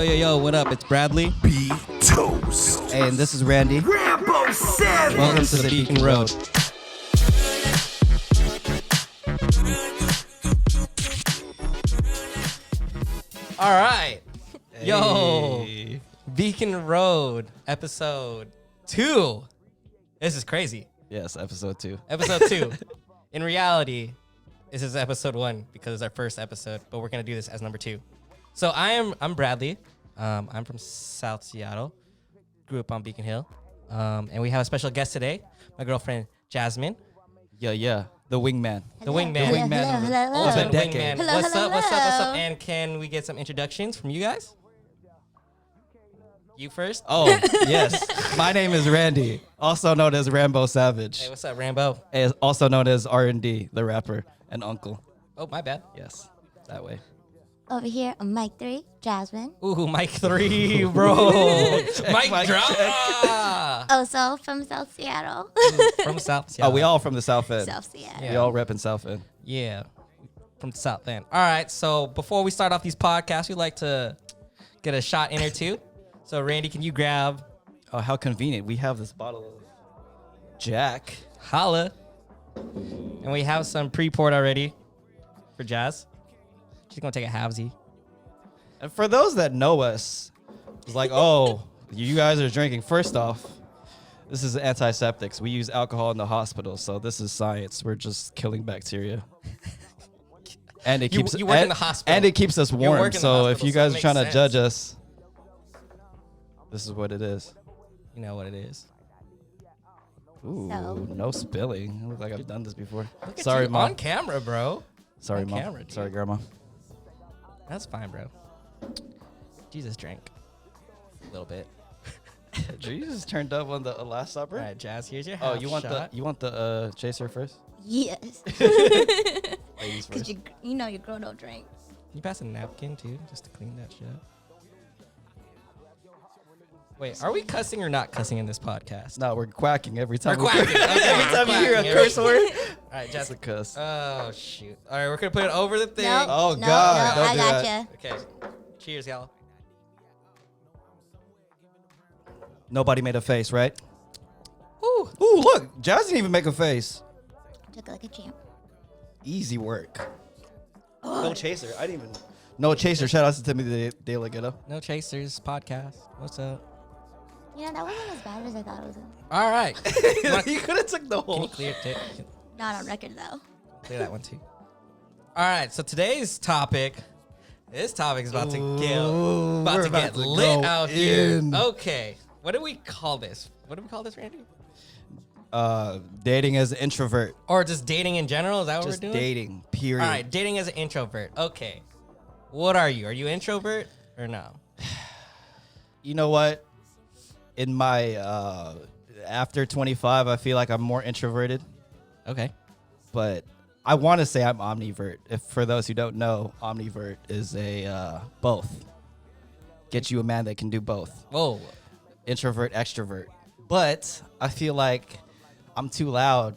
Yo, what up? It's Bradley. Be toast. And this is Randy. Rambo Savage. Welcome to the Beacon Road. All right. Yo, Beacon Road, episode 2. This is crazy. Yes, episode 2. Episode 2. In reality, this is episode 1 because it's our first episode, but we're going to do this as number 2. So I'm Bradley. I'm from South Seattle. Grew up on Beacon Hill. And we have a special guest today, my girlfriend, Jasmine. Yeah. The wingman. The wingman. The wingman of the Ultimate decade. wingman. What's up? And can we get some introductions from you guys? You first? Oh, yes. My name is Randy, also known as Rambo Savage. Hey, what's up, Rambo? Also known as R&D, the rapper, and uncle. Oh, my bad. Yes, that way. Over here on mic 3, Jasmine. Ooh, Mike 3, bro. Mike drop. Also from South Seattle. From South Seattle. Oh, we all from the South End. South Seattle. Yeah. We all repping South End. Yeah, from the South End. All right, so before we start off these podcasts, we like to get a shot in or two. So, Randy, can you grab Oh, how convenient. We have this bottle of Jack. Holla? And we have some pre-poured already for Jazz. She's going to take a halvesy. And for those that know us, it's like, oh, you guys are drinking. First off, this is antiseptics. We use alcohol in the hospital, so this is science. We're just killing bacteria. And it keeps you work in the hospital. And it keeps us You warm. work in the So if hospital, you so it guys are makes trying to sense. judge us, this is what it is. You know what it is. Ooh, So- no spilling. I look like I've done this before. Look at Sorry, you Mom. on camera, bro. Sorry, on Mom. camera, dude. Sorry, Grandma. That's fine, bro. Jesus drank a little bit. Jesus turned up on the Last Supper. All right, Jazz, here's your Oh, half you want shot. the chaser first? Yes. Ladies Because first. you know your girl don't drink. You pass a napkin, too, just to clean that shit up? Wait, are we cussing or not cussing in this podcast? No, we're quacking every time. We're quacking. Okay, Every time you hear a quacking. curse word, All right, it's Jazz. a cuss. Oh, shoot. All right, we're going to put it over the thing. No, Oh, no, God, no, don't I do gotcha. that. Okay. Cheers, y'all. Nobody made a face, right? Woo. Ooh, look, Jazz didn't even make a face. Took it like a champ. Easy work. No chaser. I didn't even. No chaser. Shout out to Timothy De La Ghetto. No Chasers podcast. What's up? You know, that wasn't as bad as I thought it was. All right. You could have took the Can you whole. clear it? Not on record, though. Clear that one too. All right, so today's topic. This topic is about to get Ooh, about we're to about get to lit go out here. in. Okay, what do we call this? What do we call this, Randy? Dating as an introvert. Or just dating in general? Is that what Just we're doing? dating. Period. All right, dating as an introvert. Okay, what are you? Are you introvert or no? You know what? In my after 25, I feel like I'm more introverted, Okay. but I want to say I'm omnivert. If for those who don't know, omnivert is a both. Get you a man that can do both. Whoa. Introvert, extrovert. But I feel like I'm too loud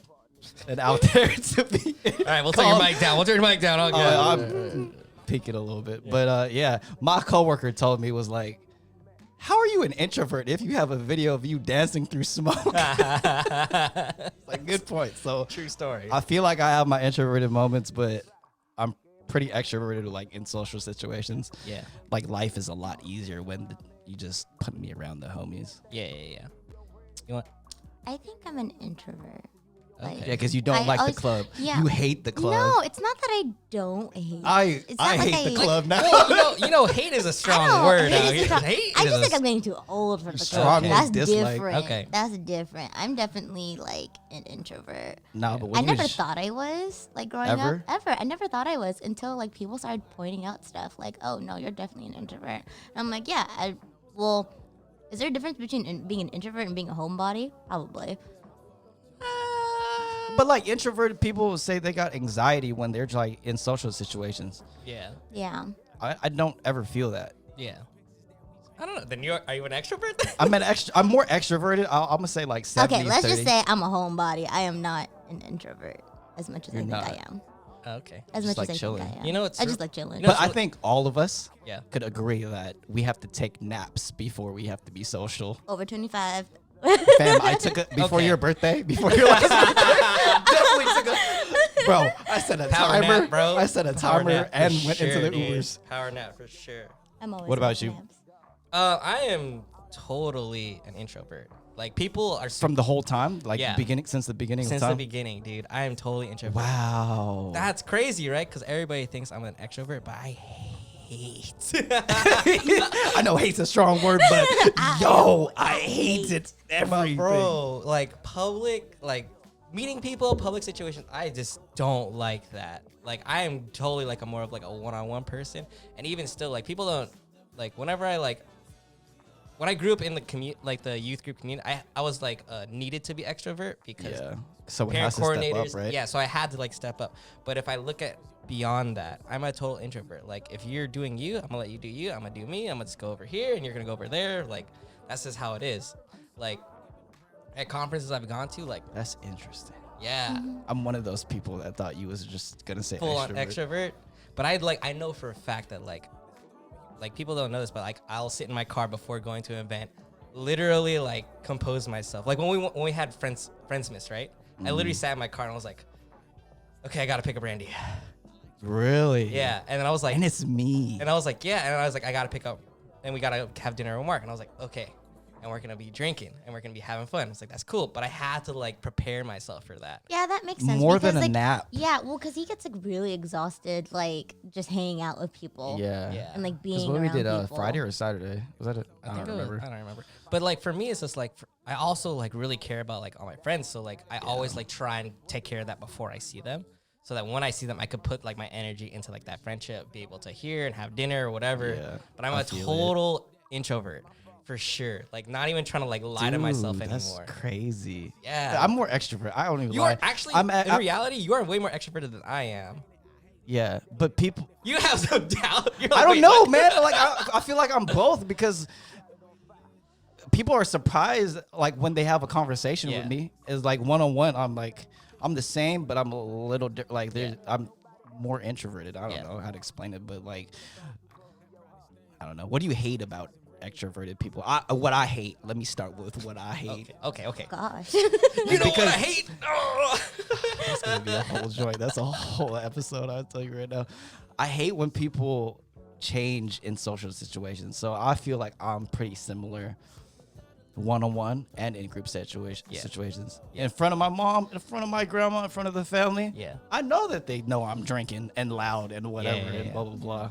and out there to be. All right, we'll turn your mic down. We'll turn your mic down. Okay. I'm peeking a little bit. But yeah, my coworker told me, was like, how are you an introvert if you have a video of you dancing through smoke? Like, good point. So True story. I feel like I have my introverted moments, but I'm pretty extroverted, like in social situations. Yeah. Like, life is a lot easier when you just put me around the homies. Yeah. You want? I think I'm an introvert. Like, Yeah, because you don't I like always- the club. yeah. You hate the club. No, it's not that I don't hate. It's not I like hate the I- club now. Well, you know, hate is a strong I don't- word. hate out is here. strong. Hate I is just a think I'm getting too old for the strongly club. That's dislike. different. Okay. That's different. I'm definitely like an introvert. Nah, but I when never you thought I was, like, growing Ever? up. Ever. I never thought I was until, like, people started pointing out stuff like, oh, no, you're definitely an introvert. And I'm like, yeah, well, is there a difference between being an introvert and being a homebody? Probably. But like introverted people say they got anxiety when they're like in social situations. Yeah. Yeah. I don't ever feel that. Yeah. I don't know. Then are you an extrovert? I'm more extroverted. I'm gonna say like 70, Okay, let's 30. just say I'm a homebody. I am not an introvert as much as You're I think not. I am. Oh, okay. As Just much like as I chilling. think I am. You know what's I r- just like chilling. you know But I what's think all of us Yeah. could agree that we have to take naps before we have to be social. Over 25. Fam, I took a before Okay. your birthday, before your last birthday, definitely took a. Bro, I set a Power timer, nap, bro. I set a Power timer nap for and went into sure, the dude. Ubers. Power nap for sure. I'm always What about taking you? naps. I am totally an introvert. Like people are From the whole time, like Yeah. beginning since the beginning since of the time. beginning, dude. I am totally introvert. Wow. That's crazy, right? Because everybody thinks I'm an extrovert, but I hate. I know hate's a strong word, but yo, I hate it. Everything. Bro, like public, like meeting people, public situations, I just don't like that. Like I am totally like a more of like a one-on-one person, and even still, like people don't like whenever I like. When I grew up in the like the youth group community, I was like needed to be extrovert because Yeah. Someone parent has to step coordinators. up, right? Yeah, so I had to like step up. But if I look at beyond that, I'm a total introvert. Like if you're doing you, I'm gonna let you do you. I'm gonna do me. I'm gonna just go over here, and you're gonna go over there. Like that's just how it is. Like at conferences I've gone to, like That's interesting. yeah, I'm one of those people that thought you was just gonna say full on extrovert. extrovert. But I know for a fact that like people don't know this, but like I'll sit in my car before going to an event, literally like compose myself. Like when we had Friendsmas, right? I literally sat in my car and I was like, okay, I gotta pick up Randy. Really? Yeah, and then I was like, And it's me. and I was like, yeah, and I was like, I gotta pick up, and we gotta have dinner with Mark, and I was like, okay, and we're gonna be drinking, and we're gonna be having fun. It's like that's cool, but I had to like prepare myself for that. Yeah, that makes sense. More because, than a like, nap. Yeah, well, because he gets like really exhausted, like just hanging out with people. Yeah. Yeah. And like Because being what we around did people. Friday or Saturday? Was that it? I think don't it was- remember. I don't remember. But like for me, it's just like I also like really care about like all my friends. So like I always like try and take care of that before I see them, so that when I see them, I could put like my energy into like that friendship, be able to hear and have dinner or whatever. Yeah, But I'm I a feel it. total introvert for sure. Like not even trying to like lie to myself Dude, anymore. That's crazy. Yeah. I'm more extrovert. I don't even You lie. are actually I'm in reality, you are way more extroverted than I am. Yeah, but people. You have some doubt. You're I like, don't "Wait, know, what?" man. Like I feel like I'm both because people are surprised like when they have a conversation Yeah. with me. Is like one on one. I'm like I'm the same, but I'm a little like there's I'm more introverted. I don't Yeah. know how to explain it, but like I don't know. What do you hate about extroverted people? What I hate. Let me start with what I hate. Okay. Gosh. You know what Because- I hate? Oh. That's gonna be a whole joint. That's a whole episode. I'll tell you right now. I hate when people change in social situations. So I feel like I'm pretty similar, one-on-one and in group situations. In front of my mom, in front of my grandma, in front of the family. Yeah. I know that they know I'm drinking and loud and whatever yeah. and blah blah blah.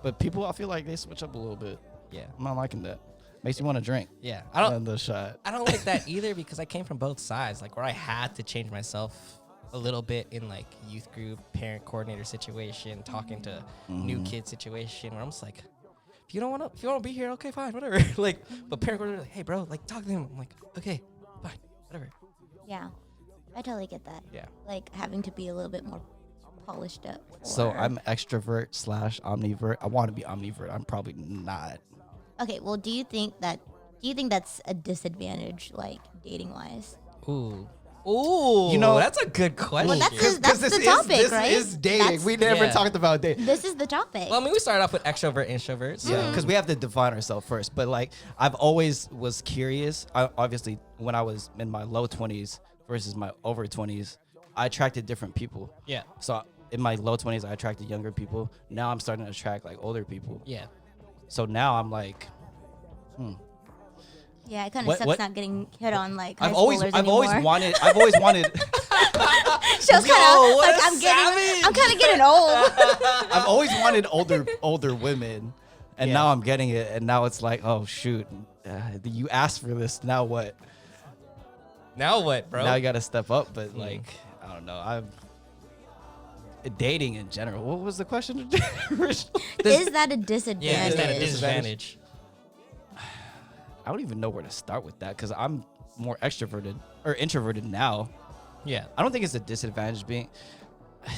But people, I feel like they switch up a little bit. Yeah. I'm not liking that. Makes me want to drink. Yeah. I don't And the shot. I don't like that either because I came from both sides, like where I had to change myself a little bit in like youth group, parent coordinator situation, talking to new kid situation, where I'm just like, if you want to be here, okay, fine, whatever. Like, but parent coordinator, like, hey, bro, like talk to him. I'm like, okay, fine, whatever. Yeah, I totally get that. Yeah. Like having to be a little bit more polished up. So for- I'm extrovert / omnivert. I want to be omnivert. I'm probably not. Okay, well, do you think that's a disadvantage, like dating wise? Ooh, You know- that's a good question. Well, that's the topic, this right? is dating. That's- We never Yeah. talked about dating. This is the topic. Well, I mean, we started off with extrovert, introvert. So. Yeah, because we have to define ourselves first. But like, I've always was curious. Obviously, when I was in my low 20s versus my over 20s, I attracted different people. Yeah. So in my low 20s, I attracted younger people. Now I'm starting to attract like older people. Yeah. So now I'm like, yeah, it kind of What- sucks what- not getting hit on like high I've always schoolers wanted. Show's Yo, kind of what like a I'm kind of getting old. I've always wanted older women, and Yeah. now I'm getting it. And now it's like, oh shoot, you asked for this. Now what? Now what, bro? Now you got to step up. But like, I don't know. I'm dating in general. What was the question? Is that a disadvantage? yeah, is that a Yeah. disadvantage? I don't even know where to start with that because I'm more extroverted or introverted now. Yeah. I don't think it's a disadvantage being.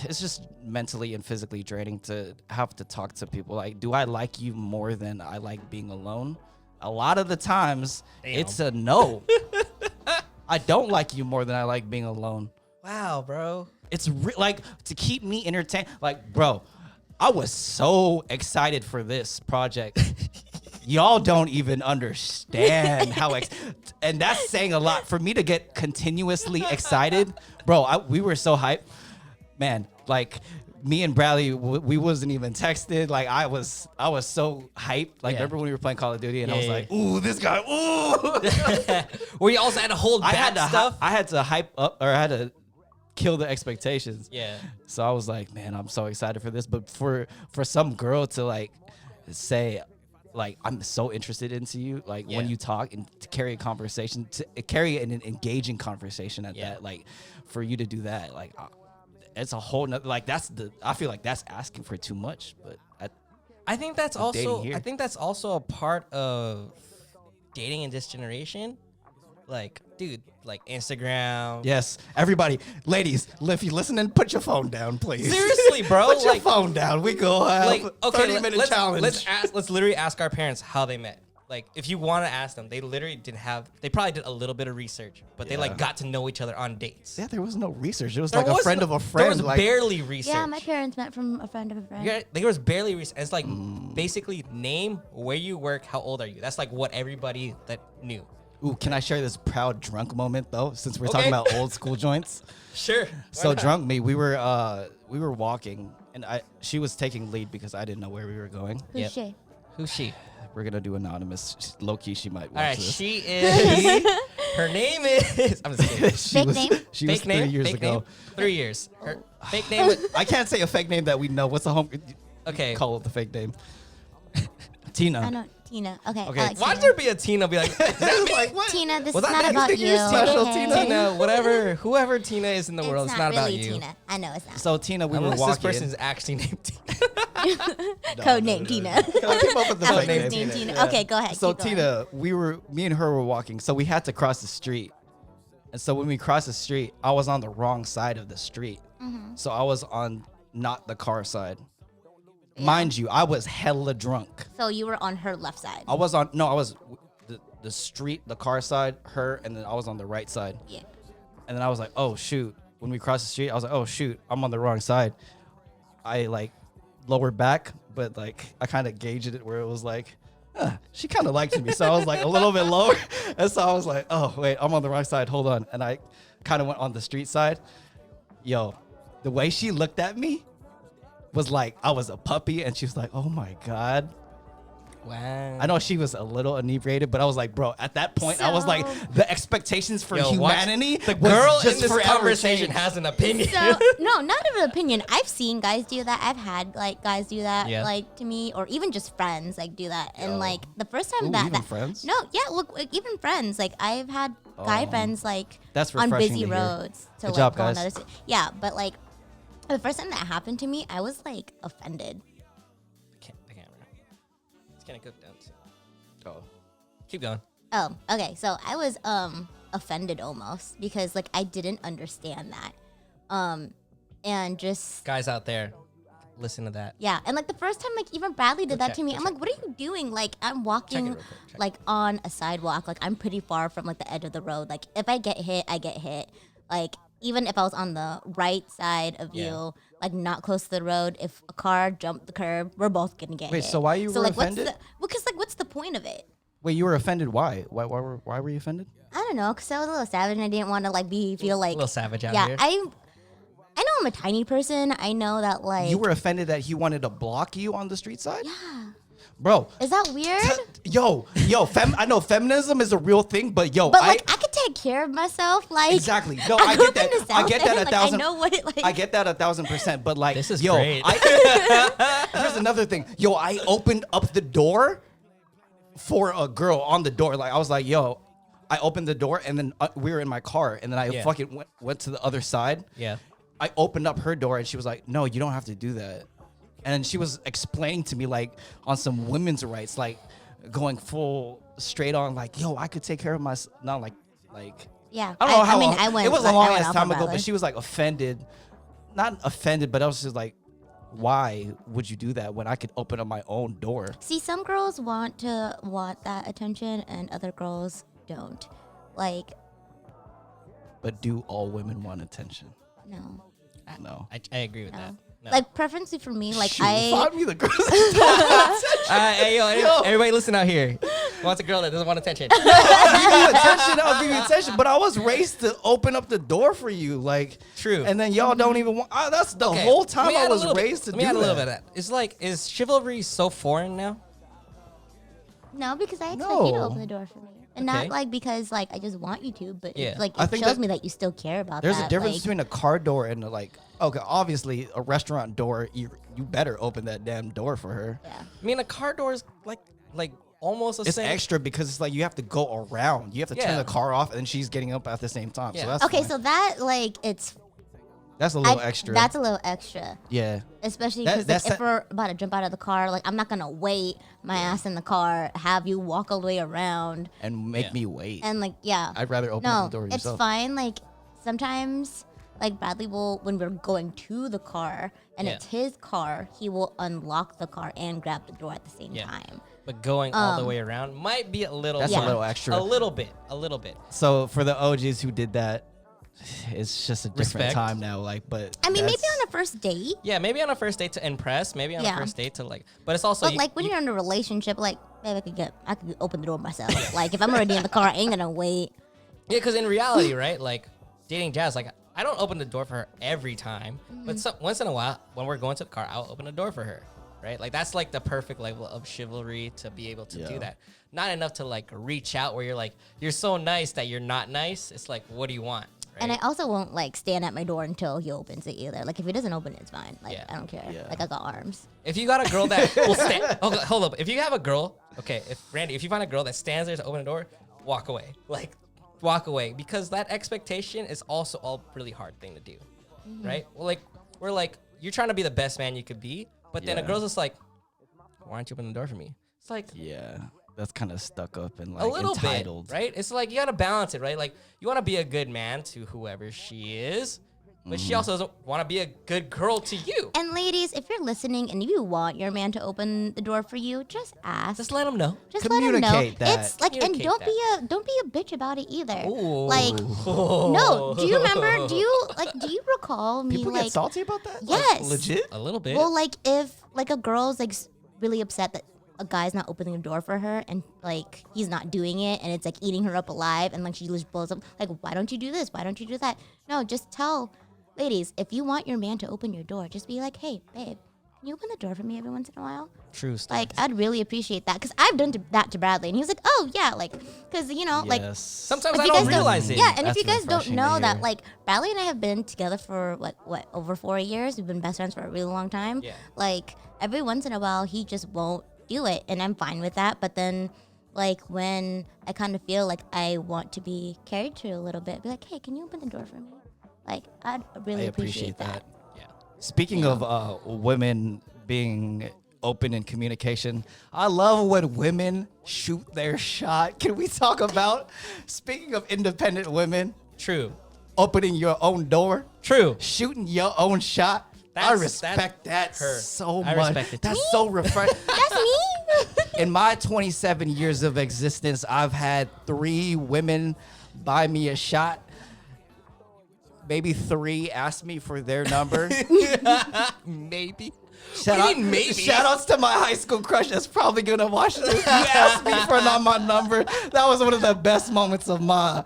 It's just mentally and physically draining to have to talk to people. Like, do I like you more than I like being alone? A lot of the times, Damn. it's a no. I don't like you more than I like being alone. Wow, bro. it's like to keep me entertained. Like, bro, I was so excited for this project. Y'all don't even understand how and that's saying a lot for me to get continuously excited, bro. We were so hyped, man. Like me and Bradley, we wasn't even texted. Like I was so hyped. Like remember when we were playing Call of Duty and I was like, ooh, this guy, ooh. Where you also had to hold back stuff. I had to hype up, or I had to kill the expectations. Yeah. So I was like, man, I'm so excited for this. But for some girl to like say, like, I'm so interested into you, like when you talk and to carry a conversation, to carry an engaging conversation at that, like for you to do that, like it's a whole nother, like I feel like that's asking for too much. But I think that's also a part of dating in this generation. Like, dude, like Instagram. yes, everybody, ladies, if you listening, put your phone down, please. Seriously, bro. Put your phone down. We go have Like, okay, 30-minute challenge. Let's literally ask our parents how they met. Like, if you want to ask them, they literally they probably did a little bit of research, but they like got to know each other on dates. Yeah, there was no research. It was There like a friend of a friend. There was like, barely research. Yeah, my parents met from a friend of a friend. There was barely research. It's like basically name, where you work, how old are you. That's like what everybody that knew. ooh, can I share this proud drunk moment though? Since we're talking about old school joints. Sure. So drunk me, we were walking, and she was taking lead because I didn't know where we were going. Who's Yep. she? Who's she? We're gonna do anonymous. Low key, she might watch All right, this. she is. Her name is. I'm just kidding. she Fake was, name? She was Fake name. 3 years Fake ago. Name? 3 years. Her fake name. I can't say a fake name that we know. What's the home? Okay. Call it the fake name. Tina. I know Tina. Okay. Okay. I like Why Tina. there be a Tina? Be like, Like, what? Tina, this Was is that not name? about think you. you're special, okay? Tina? Tina, whatever, whoever Tina is in the world, it's not about really you. Tina. I know it's not. So Tina, we Unless were this walking. person is actually named Tina. Code name Tina. I came up with the After fake name. his name Tina. Yeah. Okay, go ahead. So keep going. Tina, me and her were walking, so we had to cross the street. And so when we crossed the street, I was on the wrong side of the street. Mm-hmm. So I was on not the car side. Mind you, I was hella drunk. So you were on her left side. I was the street, the car side, her, and then I was on the right side. Yeah. And then I was like, oh shoot. When we crossed the street, I was like, oh shoot, I'm on the wrong side. I like lowered back, but like I kind of gauged it where it was like, she kind of liked me. So I was like a little bit lower. And so I was like, oh wait, I'm on the wrong side. Hold on. And I kind of went on the street side. Yo, the way she looked at me was like I was a puppy, and she was like, oh my God. Wow. I know she was a little inebriated, but I was like, bro, at that point, I was like, So- the expectations for Yo, watch- humanity, The was girl just in this forever conversation changed. has an opinion. So no, not an opinion. I've seen guys do that. I've had like guys do that, Yeah. like to me, or even just friends like do that. And Yo. like the first time Ooh, that, even that friends? no, yeah, look, like, even friends. Like I've had guy friends like That's on refreshing busy to hear. roads to Good like job, go on guys. other yeah, but like the first time that happened to me, I was like offended. The camera. It's gonna cook down soon. Oh. Keep going. Oh, okay. So I was offended almost because like I didn't understand that. And just Guys out there, listen to that. yeah, and like the first time like even Bradley did that check, to me, go I'm like, what are you doing? Like I'm Check it walking real quick, check like on a sidewalk, like I'm pretty far from like the edge of the road. Like if I get hit, I get hit. Like even if I was on the right side of Yeah. you, like not close to the road, if a car jumped the curb, we're both gonna get Wait, hit. so why you were like offended? what's the because like what's the point of it? Wait, you were offended? Why? Why were you offended? I don't know, cause I was a little savage and I didn't want to like feel like A little savage out yeah, here. I know I'm a tiny person. I know that like You were offended that he wanted to block you on the street side? yeah. Bro. Is that weird? Yo, I know feminism is a real thing, but yo, But like I could take care of myself. Like exactly. No, I I grew get up in that. the I South get that End, a like, thousand. I know what it like. I get that 1,000%. But like, This is yo, great. here's another thing. Yo, I opened up the door for a girl on the door. Like I was like, yo, I opened the door and then we were in my car and then I Yeah. fucking went to the other side. Yeah. I opened up her door and she was like, no, you don't have to do that. And then she was explaining to me like on some women's rights, like going full straight on, like, yo, I could take care of myself. Not like, Yeah. I don't know how I mean, long. I went. It was a I long went ass off time on ago, Bradley. but she was like offended. Not offended, but I was just like, why would you do that when I could open up my own door? See, some girls want that attention, and other girls don't. Like, But do all women want attention? no. No. I agree with that. No. Like preference for me, like Shoot, I find me the girls. Hey, everybody listen out here. Wants a girl that doesn't want attention. I'll give you attention. I'll give you attention. But I was raised to open up the door for you, like. True. And then y'all don't even want. That's the Okay, whole let time me I add a was little bit- raised to let do me add a little bit that. of that. It's like, is chivalry so foreign now? no, because I expect you to No. open the door for me, and Okay. not like because like I just want you to, but Yeah. it's like I it think shows that me that you still care about There's that. a difference like, between a car door and okay, obviously a restaurant door. You better open that damn door for her. yeah. I mean, a car door is like almost the It's same. extra because it's like you have to go around. You have to turn Yeah. the car off, and then she's getting up at the same time. Yeah. So that's Okay, fine. so that like that's a little extra. That's a little extra. Yeah. Especially That- because that's if that- we're about to jump out of the car, like I'm not gonna wait my ass in the car, have you walk all the way around, And make Yeah. me wait. and like yeah. I'd rather open no, up the door it's yourself. fine. Like sometimes, like Bradley will, when we're going to the car and Yeah. it's his car, he will unlock the car and grab the door at the same Yeah. time. But going all the way around might be a little. That's a much. little extra. A little bit. A little bit. So for the OGs who did that, it's just a different Respect. time now. Like, but I mean, maybe that's- on a first date, Yeah, maybe on a first date to impress. Maybe on Yeah. a first date to like. But it's also but like when you're in a relationship, like maybe I could open the door myself. Like if I'm already in the car, I ain't gonna wait. Yeah, because in reality, right? Like dating Jazz, like I don't open the door for her every time, but once in a while, when we're going to the car, I'll open the door for her, right? Like that's like the perfect level of chivalry to be able to Yeah. do that. Not enough to like reach out where you're like you're so nice that you're not nice. It's like what do you want? Right? And I also won't like stand at my door until he opens it either. Like if he doesn't open it, it's fine. Like Yeah. I don't care. Yeah. Like I got arms. If you got a girl that will stand, hold up. If you have a girl, okay, if you find a girl that stands there to open the door, walk away. Like, walk away because that expectation is also a really hard thing to do, right? Well, like we're like you're trying to be the best man you could be, but then a Yeah. girl's just like, why aren't you opening the door for me? It's like Yeah, that's kind of stuck up and like a little entitled. bit, right? It's like you gotta balance it, right? Like you want to be a good man to whoever she is, but she also doesn't want to be a good girl to you. And ladies, if you're listening and you want your man to open the door for you, just ask. Just let them know. Just let him know. communicate that. It's like, and Communicate don't be a bitch about it either. Ooh. Like, no. Do you remember? Do you recall me People like? get salty about that. Yes. Like, legit. A little bit. Well, like if like a girl's like really upset that a guy's not opening the door for her and like he's not doing it and it's like eating her up alive and like she just blows up like why don't you do this? Why don't you do that? No, just tell ladies, if you want your man to open your door, just be like, hey, babe, can you open the door for me every once in a while? True stuff. Like, I'd really appreciate that because I've done that to Bradley, and he was like, "Oh yeah," like, because you know, like, Yes. Sometimes if I you don't guys realize don't, it. yeah, and That's if you guys don't refreshing to know that, hear. like, Bradley and I have been together for what over 4 years. We've been best friends for a really long time. Yeah. Like, every once in a while, he just won't do it, and I'm fine with that. But then, like, when I kind of feel like I want to be carried through a little bit, be like, "Hey, can you open the door for me?" Like, I'd really I appreciate that. Yeah. Speaking of women being open in communication, I love when women shoot their shot. Can we talk about, speaking of independent women, True. opening your own door, True. shooting your own shot? I That's respect that her. so I much. respect it too. That's so refreshing. That's me. In my 27 years of existence, I've had 3 women buy me a shot. Maybe 3 asked me for their number. Maybe. Shout What do out, you mean maybe? shout outs to my high school crush that's probably gonna watch this. You asked me for my number. That was one of the best moments of my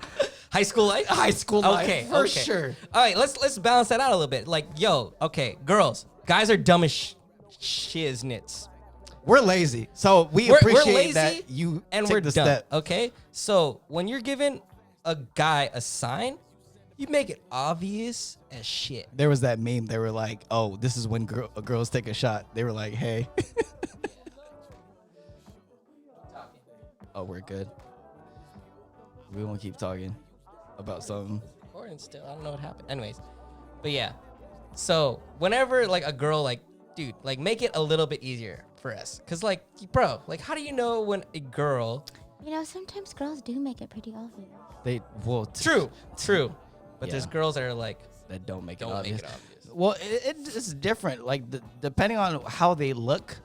High school life? high school life, Okay, for okay. sure. All right, let's balance that out a little bit. Like, yo, okay, girls, guys are dumb as shiznits. We're lazy, so we We're appreciate lazy that you and take we're the dumb. step. Okay, so when you're giving a guy a sign, you make it obvious as shit. There was that meme. They were like, "Oh, this is when girls take a shot." They were like, "Hey." Oh, we're good. We won't keep talking about something. Recording still. I don't know what happened. Anyways, but yeah. So whenever like a girl like, dude, like make it a little bit easier for us, cause like, bro, like how do you know when a girl? You know, sometimes girls do make it pretty obvious. They will. True. But there's Yeah. girls that are like, That don't make it don't obvious. make it obvious. Well, it's different. Like depending on how they look,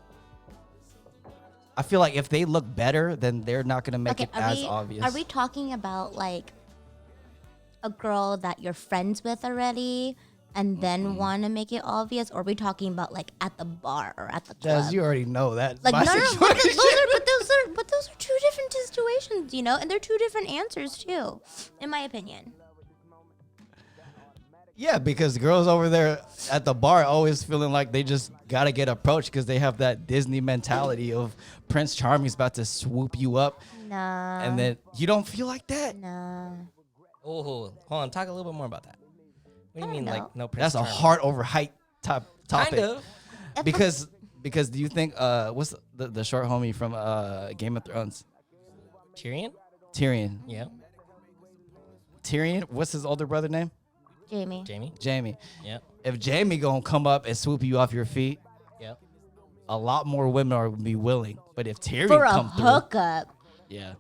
I feel like if they look better, then they're not gonna make it as obvious. Are we talking about like a girl that you're friends with already and then want to make it obvious, or are we talking about like at the bar or at the club? Jazz, you already know that. Like my no, situation. but those are two different situations, you know, and they're two different answers too, in my opinion. Yeah, because girls over there at the bar always feeling like they just gotta get approached because they have that Disney mentality of Prince Charming's about to swoop you up, Nah. and then you don't feel like that. Nah. Oh, hold on. Talk a little bit more about that. What do you I mean, don't like know. no Prince That's a Charming? heart over height topic. Kind of. Because do you think what's the short homie from Game of Thrones? Tyrion? Tyrion. Yeah. Tyrion. What's his older brother name? Jamie? Jamie. Yeah. If Jamie gonna come up and swoop you off your feet, Yeah. a lot more women are gonna be willing. But if Tyrion For a come through, hookup. yeah,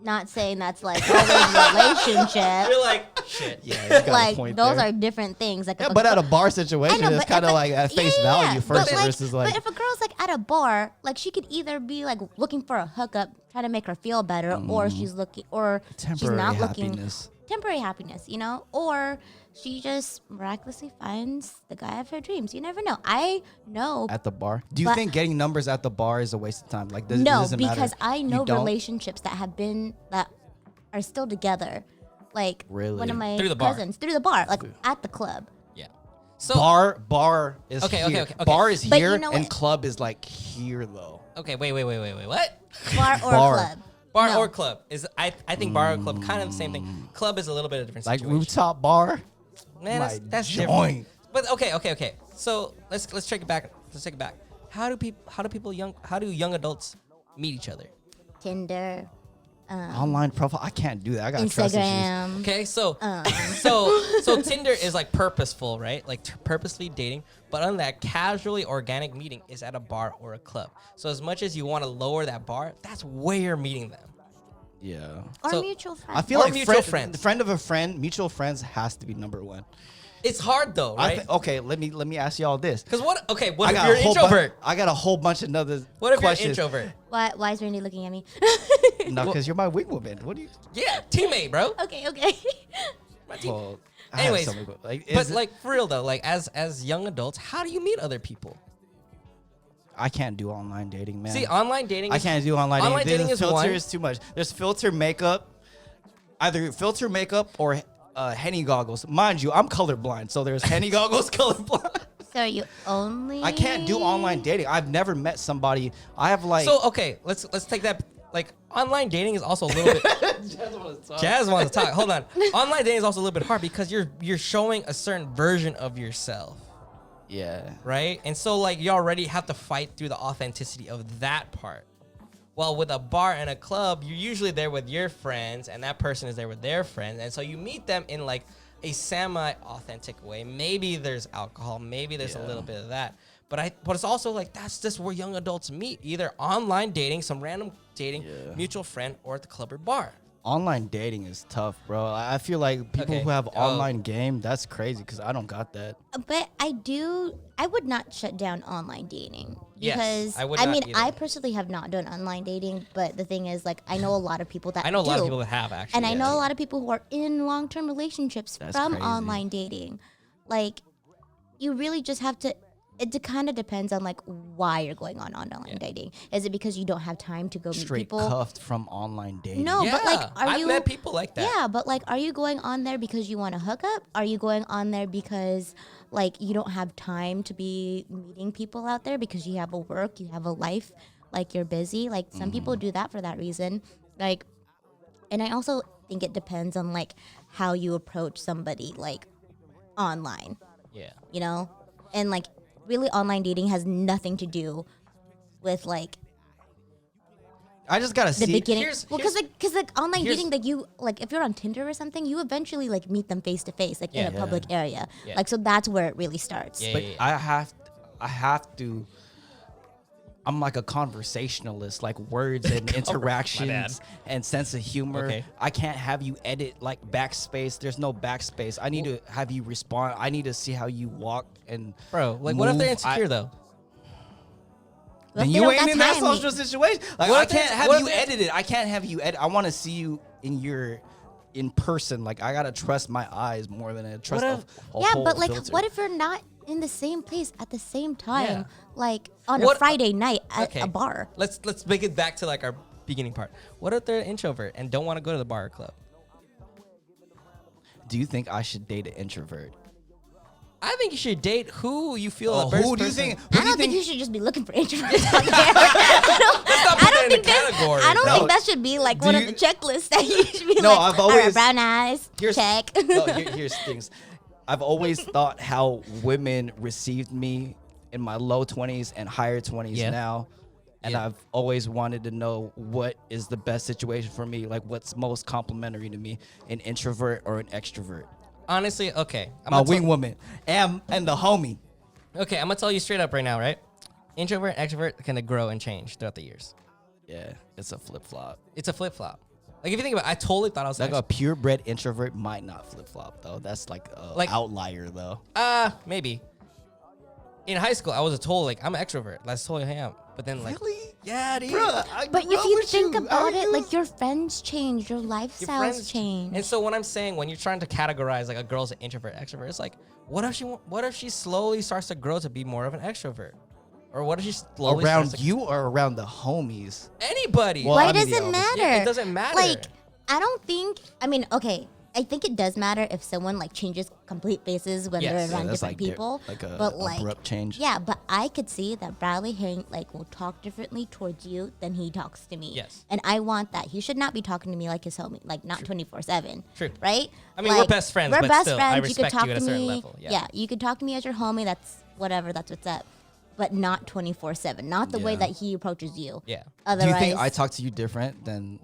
Not saying that's like always relationship. You're like, shit. yeah, you got a Like point those there. are different things. Like Yeah, if but a- at a bar I situation, know, it's but kind of if like at face value first but versus like. But if a girl's like at a bar, like she could either be like looking for a hookup, trying to make her feel better, or she's looking, or she's temporary not looking happiness. temporary happiness, you know, or she just miraculously finds the guy of her dreams. You never know. I know. At the bar, do you But- think getting numbers at the bar is a waste of time? Like, does, No, doesn't matter? because I know You don't? relationships that are still together. Like Really? one of my Through the bar. cousins through the bar, like at the club. Yeah. So, Bar is Okay, here. okay. Bar is But you here, know and what? club is like here though. okay, wait. What? Bar or Bar. club. Bar No. or club is I think bar or club kind of the same thing. Club is a little bit of a different Like situation. rooftop bar. Man, my that's joint. different. But okay. So let's take it back. Let's take it back. How do young adults meet each other? Tinder, Online profile. I can't do that. I got trust issues. Instagram. Okay, so so Tinder is like purposeful, right? Like purposely dating. But on that casually organic meeting is at a bar or a club. So as much as you want to lower that bar, that's where you're meeting them. Yeah. Or So, mutual friends. I feel Or like mutual friends. the friend of a friend, mutual friends has to be number one. It's hard though, right? Okay, let me ask y'all this. Because what? Okay, what I if got you're a an whole introvert? I got a whole bunch of other What if questions. you're an introvert? Why is Randy looking at me? No, because you're my wing woman. What do you? Yeah, teammate, bro. okay. My team. Well, I have Anyways, something, like, but is it- like for real though, like as young adults, how do you meet other people? I can't do online dating, man. See, online dating. I is- can't do online dating. Online dating is filter one. is too much. There's filter makeup, either filter makeup or Henny goggles. Mind you, I'm colorblind, so there's Henny goggles, colorblind. So are you only? I can't do online dating. I've never met somebody. I have like. So okay, let's take that. Like online dating is also a little bit. Jazz wants to talk. Hold on. Online dating is also a little bit hard because you're showing a certain version of yourself, Yeah. right? And so like you already have to fight through the authenticity of that part. Well, with a bar and a club, you're usually there with your friends, and that person is there with their friends, and so you meet them in like a semi-authentic way. Maybe there's alcohol, maybe there's a little bit of that, but it's also like that's just where young adults meet, either online dating, some random dating, mutual friend, or at the club or bar. Online dating is tough, bro. I feel like people Okay. who have Oh. online game, that's crazy because I don't got that. But I would not shut down online dating Yes, because I would I not mean either. I personally have not done online dating, but the thing is like I know a lot of people that I know a lot of do. people that have actually, And I yeah. know a lot of people who are in long-term relationships That's from crazy. online dating. Like, you really just have to. It kind of depends on like why you're going on online dating. Is it because you don't have time to go meet Straight people? cuffed from online dating. No, Yeah, but like, are I've you? met people like that. Yeah, but like, are you going on there because you want to hook up? Are you going on there because like you don't have time to be meeting people out there because you have a work, you have a life, like you're busy? Like some people do that for that reason. Like, and I also think it depends on like how you approach somebody like online, Yeah. you know? And like really online dating has nothing to do with like I just gotta the see. beginning. here's- Well, because like online here's- dating, like you like if you're on Tinder or something, you eventually like meet them face to face, like in a Yeah. public area. Yeah. Like so that's where it really starts. Yeah. But I have to. I'm like a conversationalist, like words and interactions and sense of humor. Okay. I can't have you edit like backspace. There's no backspace. I need to have you respond. I need to see how you walk and Bro, like what if they're move. insecure though? What if Then they you don't ain't got in that time? social situation. Like What I if they- can't have what you if they- edit it. I can't have you edit. I want to see you in in person. Like I gotta trust my eyes more than I trust a Yeah, whole but like, filter. what if you're not in the same place at the same time, Yeah. like on What- a Friday night at Okay. a bar? Let's make it back to like our beginning part. What if they're an introvert and don't want to go to the bar or club? Do you think I should date an introvert? I think you should date who you feel. Oh, the best who do you person- think? I don't think you should just be looking for introverts out there. I don't think category. I don't No. think that should be like Do one you- of the checklists that you should be No, like. I've all right, always- brown eyes, Here's- check. No, here's things. I've always thought how women received me in my low 20s and higher 20s Yeah. now. And Yeah. I've always wanted to know what is the best situation for me, like what's most complimentary to me, an introvert or an extrovert. Honestly, okay. My wing woman and the homie. Okay, I'm gonna tell you straight up right now, right? Introvert, extrovert can grow and change throughout the years. Yeah, it's a flip flop. It's a flip flop. Like if you think about it, I totally thought I was Like an a purebred introvert might not flip flop though. That's like a Like- outlier though. maybe. In high school, I was a total like I'm an extrovert. That's totally who I am. But then like, yeah, dude. But if you think about it, like your friends change, your Your lifestyles friends- change. And so what I'm saying, when you're trying to categorize like a girl's an introvert, extrovert, it's like, what if she slowly starts to grow to be more of an extrovert, or what if she slowly around starts to, you or around the homies? anybody? Well, Why I mean, does it yeah, matter? Yeah, it doesn't matter. Like, I don't think. I mean, okay. I think it does matter if someone like changes complete faces when Yes. they're Yeah, around that's different like people. like a but like, abrupt change. yeah, but I could see that Bradley will talk differently towards you than he talks to me. Yes. And I want that. He should not be talking to me like his homie, like not 24/7. True. Right? I mean, we're best friends, We're but best still, I friends. You could respect talk you at a to certain me. level, yeah. You could talk to me as your homie. That's whatever. That's what's up. But not 24/7. Not the way Yeah. that he approaches you. Yeah. Do Otherwise, you think I talk to you different than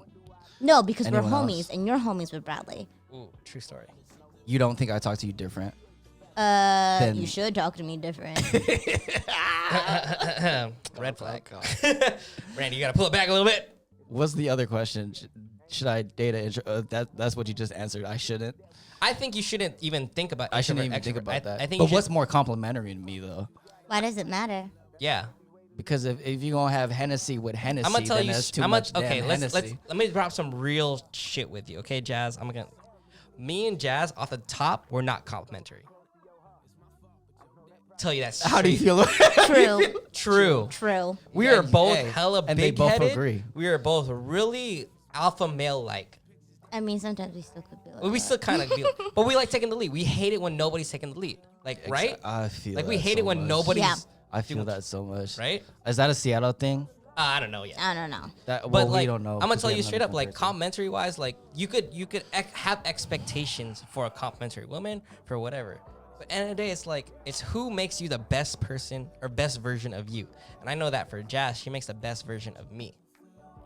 no, because we're anyone homies, else? and you're homies with Bradley. Ooh, true story. you don't think I talk to you different? You should talk to me different. Red flag. Randy, you gotta pull it back a little bit. What's the other question? Should I date an intro? That's what you just answered. I shouldn't. I think you shouldn't even think about. I shouldn't introvert, even think extrovert. about that. I think. But you should- what's more complimentary to me though? Why does it matter? Yeah. Because if you're gonna have Hennessy with Hennessy, I'm gonna tell then you. that's too I'm much gonna, okay, damn let's Hennessy. let me drop some real shit with you, okay, Jazz. I'm gonna. Me and Jazz off the top, we're not complimentary. Tell you that. How do you straight. feel? True. True. True. We Yeah, are both hey, hella and they big both headed. agree. We are both really alpha male like. I mean, sometimes we still could be like We that. still kind of do, but we like taking the lead. We hate it when nobody's taking the lead. Like, right? I feel Like we that hate so it when much. nobody's. Yeah. I feel doing- that so much. Right? Is that a Seattle thing? I don't know yet. I don't know. That But well, like, we don't know. I'm gonna 'cause tell we you haven't straight done up, it like in person. complimentary wise, like you could have expectations for a complimentary woman for whatever. But at the end of the day, it's like it's who makes you the best person or best version of you. And I know that for Jazz, she makes the best version of me.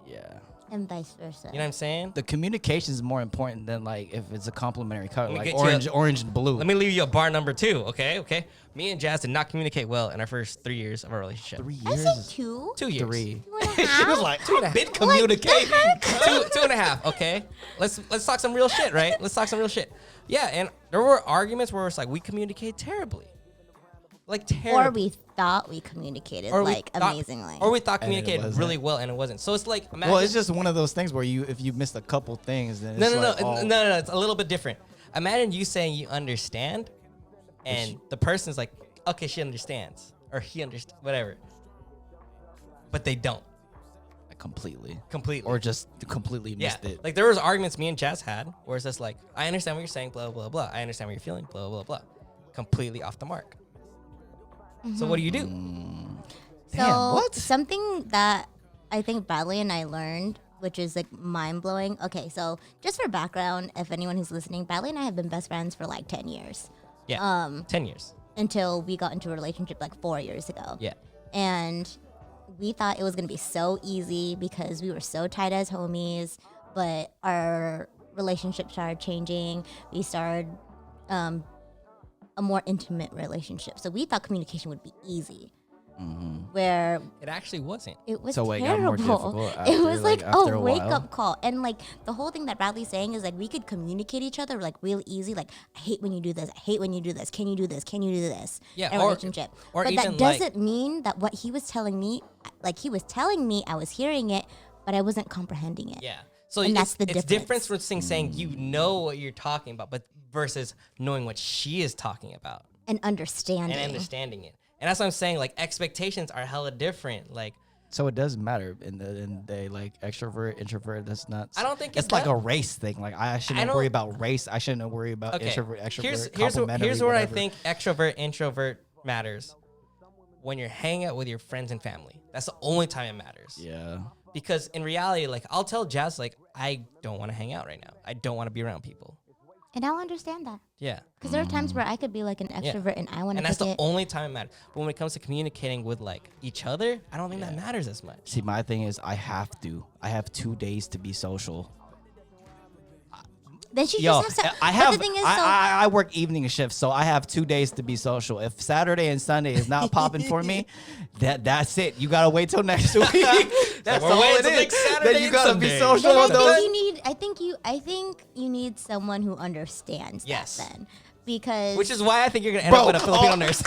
Yeah. And vice versa. You know what I'm saying? The communication is more important than like if it's a complimentary color, me like get you orange and blue. Let me leave you a bar number 2, okay? Okay. Me and Jazz did not communicate well in our first 3 years of our relationship. 3 I years. say 2. 2 years. 3. 2.5. She was like, Two and a I've been half. communicating. two and a half. Okay, let's talk some real shit, right? Let's talk some real shit. Yeah, and there were arguments where it's like we communicate terribly, like terribly. Or we thought we communicated Or we like thought- amazingly. or we thought And it communicated wasn't. really well and it wasn't. So it's like imagine, Well, it's just one of those things where if you missed a couple things, then no, it's no, like, no, oh, no. It's a little bit different. Imagine you saying you understand, and the person's like, okay, she understands or he understands, whatever, but they don't completely, completely. or just completely Yeah, missed it. like there was arguments me and Jazz had where it's just like, I understand what you're saying, blah, blah, blah. I understand what you're feeling, blah, blah, blah. Completely off the mark. So what do you do? So Damn, what? something that I think Bradley and I learned, which is like mind blowing. Okay, so just for background, if anyone who's listening, Bradley and I have been best friends for like 10 years Yeah, 10 years. until we got into a relationship like 4 years ago. Yeah. And we thought it was gonna be so easy because we were so tight as homies, but our relationship started changing. We started a more intimate relationship. So we thought communication would be easy. Where It actually wasn't. it was So it got more terrible. difficult It after, was like after a a wake while? up call. And like the whole thing that Bradley's saying is like we could communicate each other like real easy. Like, I hate when you do this. I hate when you do this. Can you do this? Can you do this? Yeah, in a or- relationship. or but even, that like- doesn't mean that what he was telling me, like he was telling me, I was hearing it, but I wasn't comprehending it. Yeah. So And that's the it's difference. difference between saying you know what you're talking about, but versus knowing what she is talking about And understanding. and understanding it. And that's what I'm saying. Like expectations are hella different. Like So it does matter in the day, like extrovert, introvert. That's not. I don't think it's it like does. a race thing. Like I shouldn't don't- worry about race. I shouldn't worry about okay, introvert, extrovert. here's complementary, where I whatever. think extrovert introvert matters. When you're hanging out with your friends and family, that's the only time it matters. Yeah. Because in reality, like I'll tell Jazz, like I don't want to hang out right now. I don't want to be around people. And I'll understand that. Yeah. Because there are times where I could be like an extrovert and I want to And that's pick the it. only time it matters. But when it comes to communicating with like each other, I don't think that matters as much. See, my thing is, I have 2 days to be social. Then she Yo, just has to. I but have. the thing is, I work evening shifts, so I have 2 days to be social. If Saturday and Sunday is not popping for me, that's it. You gotta wait till next week. That's we're all waiting it till is. next Saturday Then you and gotta be Sunday. social then on those. I think you need someone who understands Yes. that then. Because Which is why I think you're gonna end Bro, up with a Filipino oh. nurse.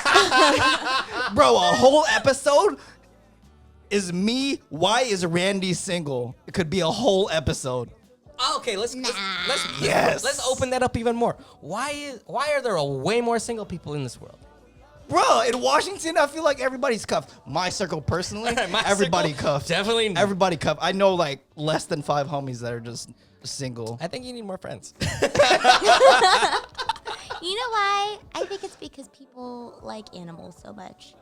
Bro, a whole episode is me. Why is Randy single? It could be a whole episode. Okay, let's Yes. let's open that up even more. Why are there way more single people in this world? Bro, in Washington, I feel like everybody's cuffed. My circle personally, My everybody circle, cuffed. definitely. Everybody cuffed. I know like less than 5 homies that are just single. I think you need more friends. you know why? I think it's because people like animals so much.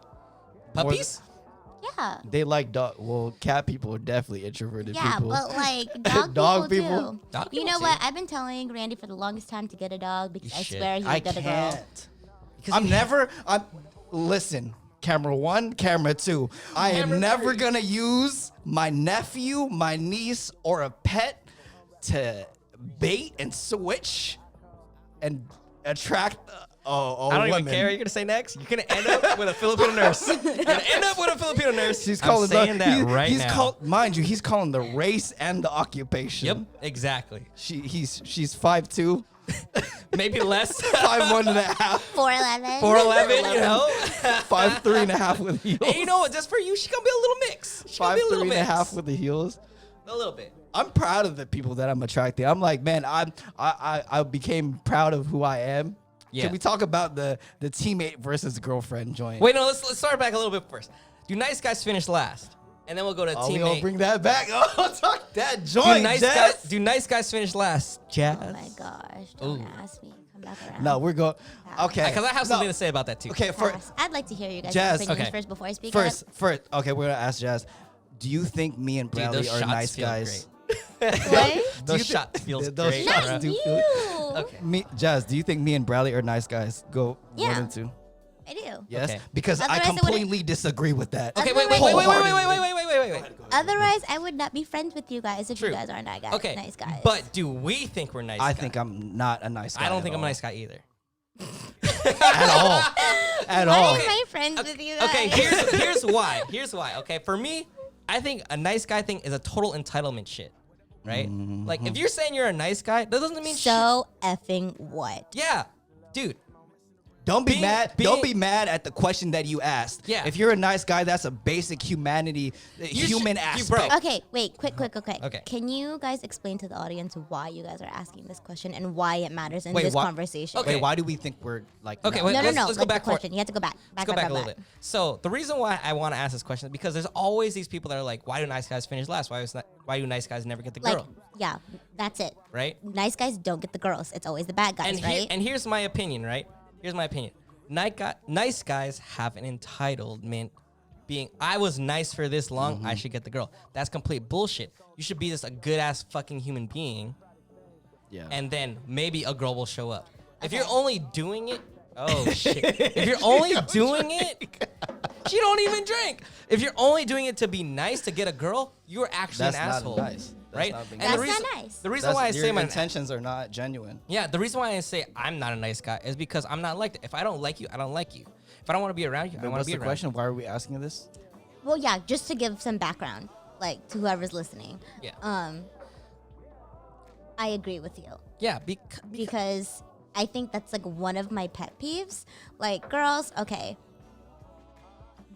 Puppies? Yeah. They like dog. Well, cat people are definitely introverted Yeah, people. but like dog, Dog people, people? too. Dog You people know too. what? I've been telling Randy for the longest time to get a dog because You I should. swear he I would get a girl. can't. Listen, camera 1, camera 2. I am Camera never 3. gonna use my nephew, my niece, or a pet to bait and switch and attract a I don't woman. even care what you're gonna say next. You're gonna end up with a Filipino nurse. You're gonna end up with a Filipino nurse. He's I'm calling saying that right he's now. Mind you, he's calling the race and the occupation. Yep, exactly. She's 5'2", Maybe less. 5'1" and a half, 4'11. 4'11", you know. 5'3" and a half with heels. And you know what? Just for you, she's gonna be a little mix. She's gonna be a 5'3" little and a mix. half with the heels. A little bit. I'm proud of the people that I'm attracting. I'm like, man, I became proud of who I am. Yeah. Can we talk about the teammate versus girlfriend joint? Wait, no. Let's start back a little bit first. Do nice guys finish last? And then we'll go to Oh, we gonna teammate. bring that back. Oh, talk that Do joint, nice Jess. guys? Do nice guys finish last? Jazz. Oh my gosh! Don't Ooh. ask me. Come back around. No, we're going. Okay, Because I have No. something to say about that too. Okay, Pass. I'd like to hear you guys' Jazz, opinions okay. first before I speak. first. up. Okay, we're gonna ask Jazz. Do you think me and Dude, Bradley those are shots nice feel guys? What? Those you shots feels those great. shots Not do you. feel- Okay. Jazz, do you think me and Bradley are nice guys? Go Yeah. 1 and 2. I do. Yes, Okay. because I Otherwise I wouldn't- completely disagree with that. Okay, wait. Otherwise, I would not be friends with you guys if True. you guys are not guys. Okay, Nice guys. But do we think we're nice? I guys? think I'm not a nice guy. I don't at think I'm a all. nice guy either. at all. At why all. am I friends with you guys? Okay, here's why. Here's why. Okay, for me, I think a nice guy thing is a total entitlement shit, right? Like if you're saying you're a nice guy, that doesn't mean shit. so effing what? Yeah, dude. Don't be Being- mad. being- Don't be mad at the question that you asked. Yeah. If you're a nice guy, that's a basic humanity, human should- aspect. bro. Okay, wait, quick. Okay. Can you guys explain to the audience why you guys are asking this question and why it matters in Wait, this why- conversation? Okay. Wait, why do we think we're like? Okay, not- wait, No, let's go like back the for it. question. You have to go back. Let's go back a little bit. So the reason why I want to ask this question is because there's always these people that are like, why do nice guys finish last? Why do nice guys never get the Like, girl? yeah, that's it. Right? Nice guys don't get the girls. It's always the bad guys, right? And here's my opinion, right? Here's my opinion. Nice guys have an entitlement being, I was nice for this long, I should get the girl. That's complete bullshit. You should be just a good ass fucking human being, Yeah. and then maybe a girl will show up. If you're only doing it, oh shit. If you're only doing it, she don't even drink. If you're only doing it to be nice to get a girl, you're actually That's an not asshole. nice. That's Right? not being And nice. the That's reason, not nice. The reason why I say your my intentions are not genuine. Yeah, the reason why I say I'm not a nice guy is because I'm not like that. If I don't like you, I don't like you. If I don't want to be around you, I don't want What's to be the around question? Why are we asking this? Well, yeah, just to give some background, like to whoever's listening. you. Yeah. I agree with you Yeah, because I think that's like one of my pet peeves. Like, girls, okay,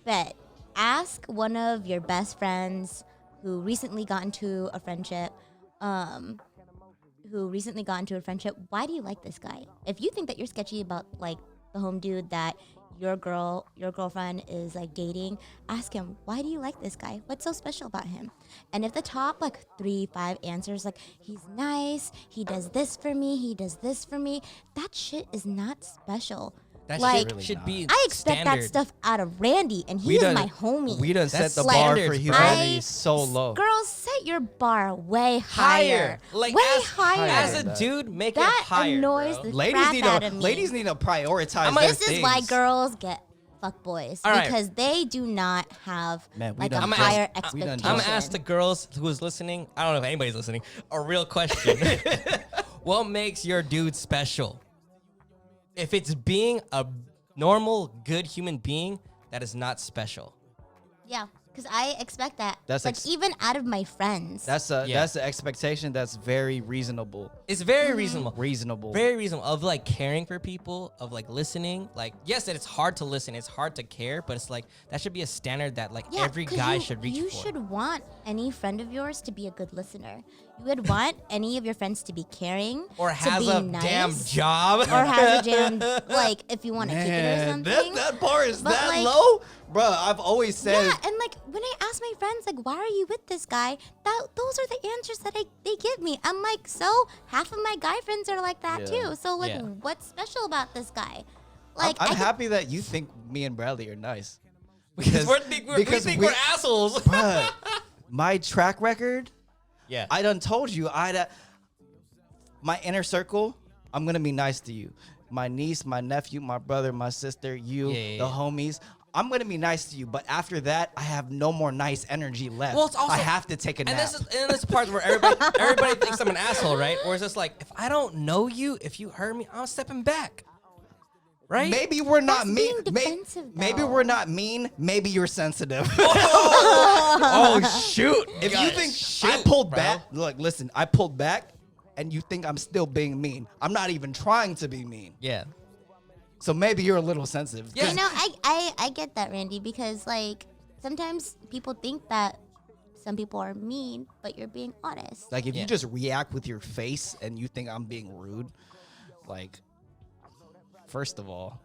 bet ask one of your best friends who recently got into a friendship who recently got into a friendship, why do you like this guy? If you think that you're sketchy about like the home dude that your girlfriend is like dating, ask him, why do you like this guy? What's so special about him? And if the top like 3-5 answers like he's nice, he does this for me, he does this for me, that shit is not special. That like, shit should be I expect standard. that stuff out of Randy, and he is my homie. We done set That's the like- bar standards, for bro. humanity so low. Girls, set your bar way higher. Like way as, higher. as a dude, make it That higher. annoys bro. the Ladies crap need out to of me. ladies need to prioritize like, their This is why things. girls get fuck boys, All right. because they do not have Man, we like a done higher just- we done expectation. I'm gonna ask the girls who's listening. I don't know if anybody's listening. A real question: what makes your dude special? If it's being a normal, good human being, that is not special. Yeah, because I expect that. That's like ex- even out of my friends. That's Yeah. the expectation that's very reasonable. It's very reasonable. Reasonable. Very reasonable of like caring for people, of like listening. Like, yes, that it's hard to listen, it's hard to care, but it's like that should be a standard that like Yeah, every 'cause guy you, should reach you for. should want any friend of yours to be a good listener. You would want any of your friends to be caring, or to has be a nice, damn job. or has a damn like if you want to kick it or Man, something. that bar is But, that like- low, bro. I've always said. Yeah, and like when I ask my friends like, why are you with this guy? Those are the answers that they give me. I'm like, so half of my guy friends are like that Yeah. too. So like, Yeah. what's special about this guy? I'm, Like, I'm I could- happy that you think me and Bradley are nice. Because we think we're assholes. Bruh, my track record, Yeah. I done told you, my inner circle, I'm gonna be nice to you. My niece, my nephew, my brother, my sister, you, Yeah. the homies. I'm gonna be nice to you, but after that, I have no more nice energy left. Well, it's also- I have to take a And nap. this is the part where everybody thinks I'm an asshole, right? Or it's just like, if I don't know you, if you hurt me, I'm stepping back. Right? Maybe we're not That's mean. being defensive, Maybe though. we're not mean. Maybe you're sensitive. Oh shoot! If gotta you think I shoot, pulled bro. back, look, listen, I pulled back, and you think I'm still being mean. I'm not even trying to be mean. Yeah. So maybe you're a little sensitive. Yeah. You know, I get that, Randy, because like sometimes people think that some people are mean, but you're being honest. Like if Yeah. you just react with your face and you think I'm being rude, like first of all,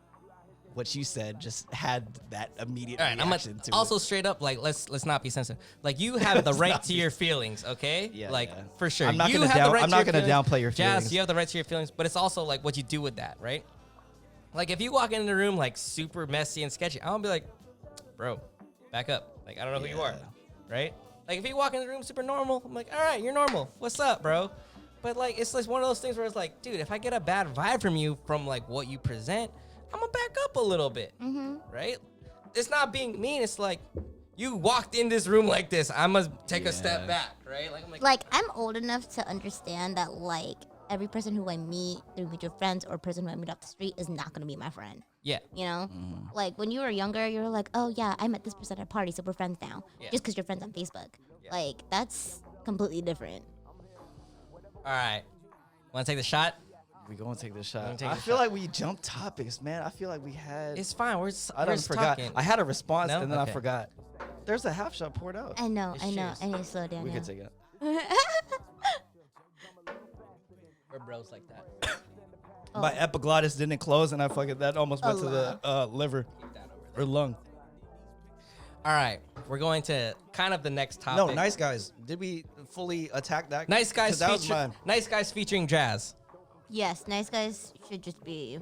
what you said just had that immediate All right. I'm reaction to also it. straight up like let's not be sensitive. Like you have the right to your feelings, okay? Yeah, like yeah. for sure. I'm not you gonna have the down- right I'm to not your gonna feelings. downplay your Jazz, feelings. you have the right to your feelings, but it's also like what you do with that, right? Like if you walk in the room like super messy and sketchy, I'm gonna be like, bro, back up. Like I don't know who you are, Yeah. right? Like if you walk in the room super normal, I'm like, all right, you're normal. What's up, bro? But like it's like one of those things where it's like, dude, if I get a bad vibe from you from like what you present, I'm gonna back up a little bit, right? It's not being mean. It's like you walked in this room like this. I must take a step Yeah. back, right? Like I'm like, Like I'm old enough to understand that like every person who I meet through mutual friends or person who I meet off the street is not gonna be my friend. yeah, You know, Mm-hmm. like when you were younger, you were like, oh yeah, I met this person at a party, so we're friends now, Yeah. just because you're friends on Facebook. Like that's completely different. all right. Want to take the shot? We gonna take this shot. take I a feel shot. like we jumped topics, man. I feel like we had. It's fine. We're just, I we're done just forgot. talking. I had a response No? and then Okay. I forgot. There's a half shot poured out. I know, It's I know. cheers. I need to slow down We now. could take it. We're bros like that. My epiglottis didn't close, and I fucking that almost went to Allah. the liver or lung. All right, we're going to kind of the next topic. No, nice guys. Did we fully attack that? Nice 'Cause guys that was feature, mine. nice guys featuring Jazz. Yes, nice guys should just be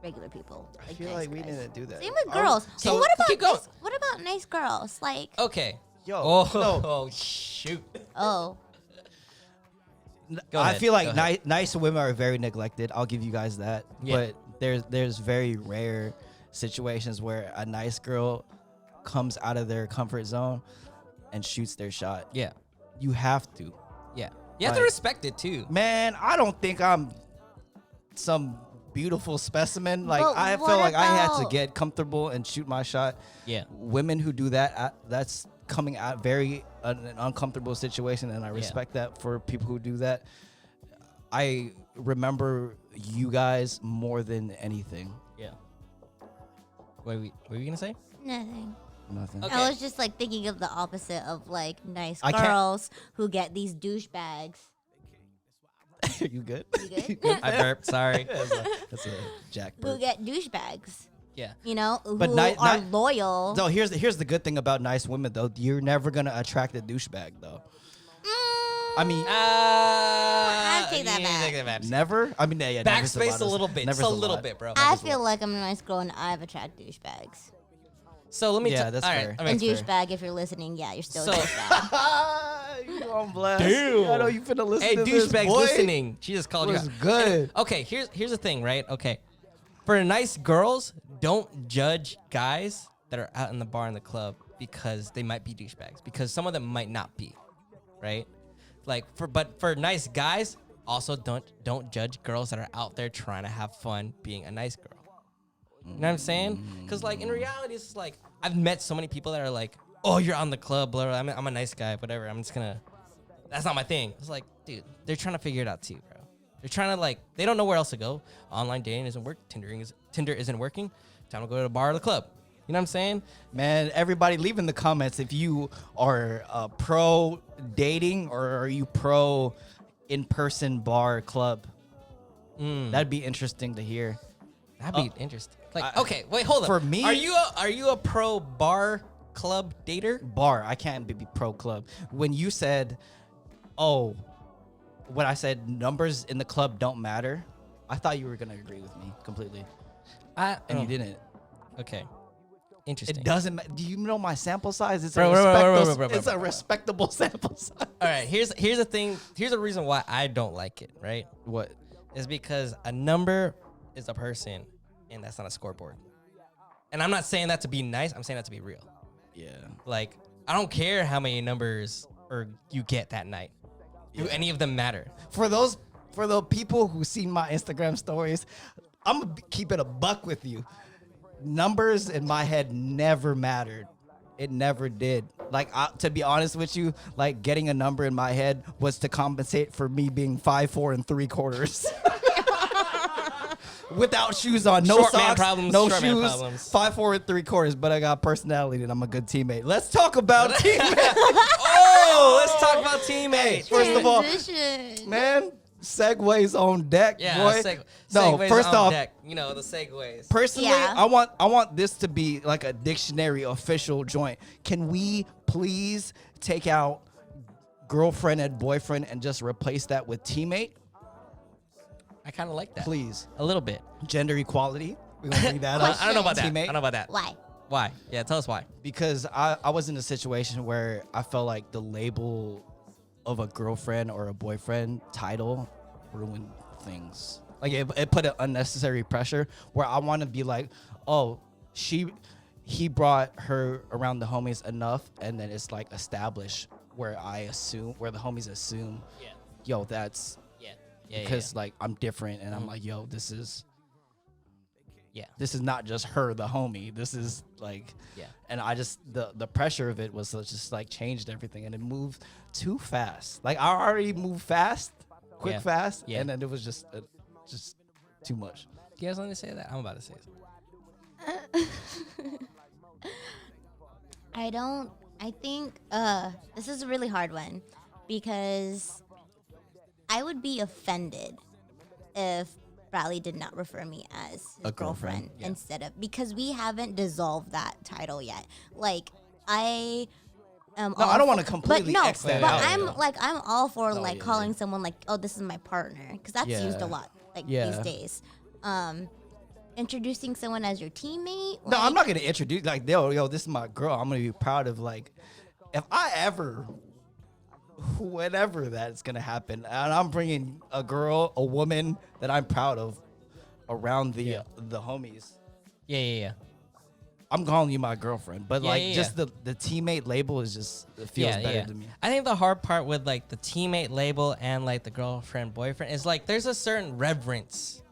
regular people. I feel nice like we guys. didn't do that. Same with Are- girls. so Hey, what keep about going. what about nice girls? Like, Okay. Yo, Oh, no. oh shoot. oh, Go I ahead, feel go like ahead. nice women are very neglected. I'll give you guys that. Yeah. But there's very rare situations where a nice girl comes out of their comfort zone and shoots their shot. Yeah, You have to. yeah. You have to Like- respect it too. Man, I don't think I'm some beautiful specimen. Like But I feel what like I had to about- get comfortable and shoot my shot. Yeah. Women who do that, that's coming out very an uncomfortable situation, and I respect that for people who do that. I remember you guys more than anything. Yeah. What were you gonna say? nothing. Nothing. Okay. I was just like thinking of the opposite of like nice I can't- girls who get these douchebags You good? You good? I burped. Sorry. That's a Jack Who burp. get douchebags, Yeah. you know, But who are loyal. No, here's the good thing about nice women though. You're never gonna attract a douchebag though. I mean, I take that yeah, back. take that back. never. I mean, yeah, never's Backspace a lot. little bit. Just Never's a little lot. bit, bro. I feel like I'm a nice girl and I've attracted douchebags. So let me. Yeah, that's all fair. right. And I mean, douchebag, if you're listening, yeah, you're still So- a douchebag. You on blast? Damn. I know you finna listen hey, to this, douchebag's boy. listening. She just called you. Was out. good. Okay, here's the thing, right? Okay, for nice girls, don't judge guys that are out in the bar in the club because they might be douchebags. Because some of them might not be, right? Like but for nice guys, also don't judge girls that are out there trying to have fun being a nice girl. You know what I'm saying? Because like in reality, it's like I've met so many people that are like, "Oh, you're on the club, blah, blah, I'm a nice guy, whatever. I'm just gonna." That's not my thing. It's like, dude, they're trying to figure it out too, bro. They're trying to like, they don't know where else to go. Online dating isn't working. Tinder isn't working. Time to go to the bar or the club. You know what I'm saying? Man, everybody leave in the comments if you are pro dating or are you pro in-person bar club. That'd be interesting to hear. That'd be interesting. Like, I- okay, wait, hold on. for me- are you a pro bar club dater? Bar, I can't be pro club. When you said, oh, when I said numbers in the club don't matter, I thought you were gonna agree with me completely, and you didn't. Okay, interesting. It doesn't. Do you know my sample size? It's Bro, a bro, bro. respectable sample size. All right, here's the thing. Here's the reason why I don't like it. Right? What? Is because a number is a person, and that's not a scoreboard. And I'm not saying that to be nice. I'm saying that to be real. Yeah. Like, I don't care how many numbers or you get that night. Do any of them matter? For the people who see my Instagram stories, I'm gonna keep it a buck with you. Numbers in my head never mattered. It never did. Like, to be honest with you, like getting a number in my head was to compensate for me being 5'4" and 3/4. Without shoes on, no Short man socks, problems, no short man shoes, problems. 5'4" and 3/4. But I got personality and I'm a good teammate. Let's talk about teammates. Oh, let's talk about teammates. First of all, Transition. man, segues on deck, Yeah, boy. segues First on off, deck. You know, the segues. personally, Yeah. I want this to be like a dictionary official joint. Can we please take out girlfriend and boyfriend and just replace that with teammate? I kind of like that. Please. A little bit. Gender equality. We're gonna bring that up. I don't know about that. Teammate. I don't know about that. Why? Why? Yeah, tell us why. Because I was in a situation where I felt like the label of a girlfriend or a boyfriend title ruined things. Like it put an unnecessary pressure where I want to be like, oh, he brought her around the homies enough, and then it's like established where the homies assume, Yeah. yo, that's Yeah. because like I'm different, and I'm like, yo, this is Yeah. not just her, the homie. This is like, Yeah. And I just the pressure of it was just like changed everything, and it moved too fast. Like I already moved fast, quick, Yeah. fast, Yeah. and then it was just too much. You guys want to say that? I'm about to say something. I think this is a really hard one because I would be offended if Bradley did not refer me as his A girlfriend, girlfriend yeah. instead of, because we haven't dissolved that title yet. Like I am No, I don't want to completely but no, X that but out. I'm all for Oh, like yeah, calling yeah. someone like, oh, this is my partner, because that's Yeah. used a lot like Yeah. these days. Introducing someone as your teammate. No, I'm like- not gonna introduce like, yo, this is my girl. I'm gonna be proud of like, if I ever, whenever that's gonna happen, and I'm bringing a woman that I'm proud of around the homies. Yeah. I'm calling you my girlfriend, but Yeah, like yeah, just the teammate label is just, it feels better to me. I think the hard part with like the teammate label and like the girlfriend boyfriend is like there's a certain reverence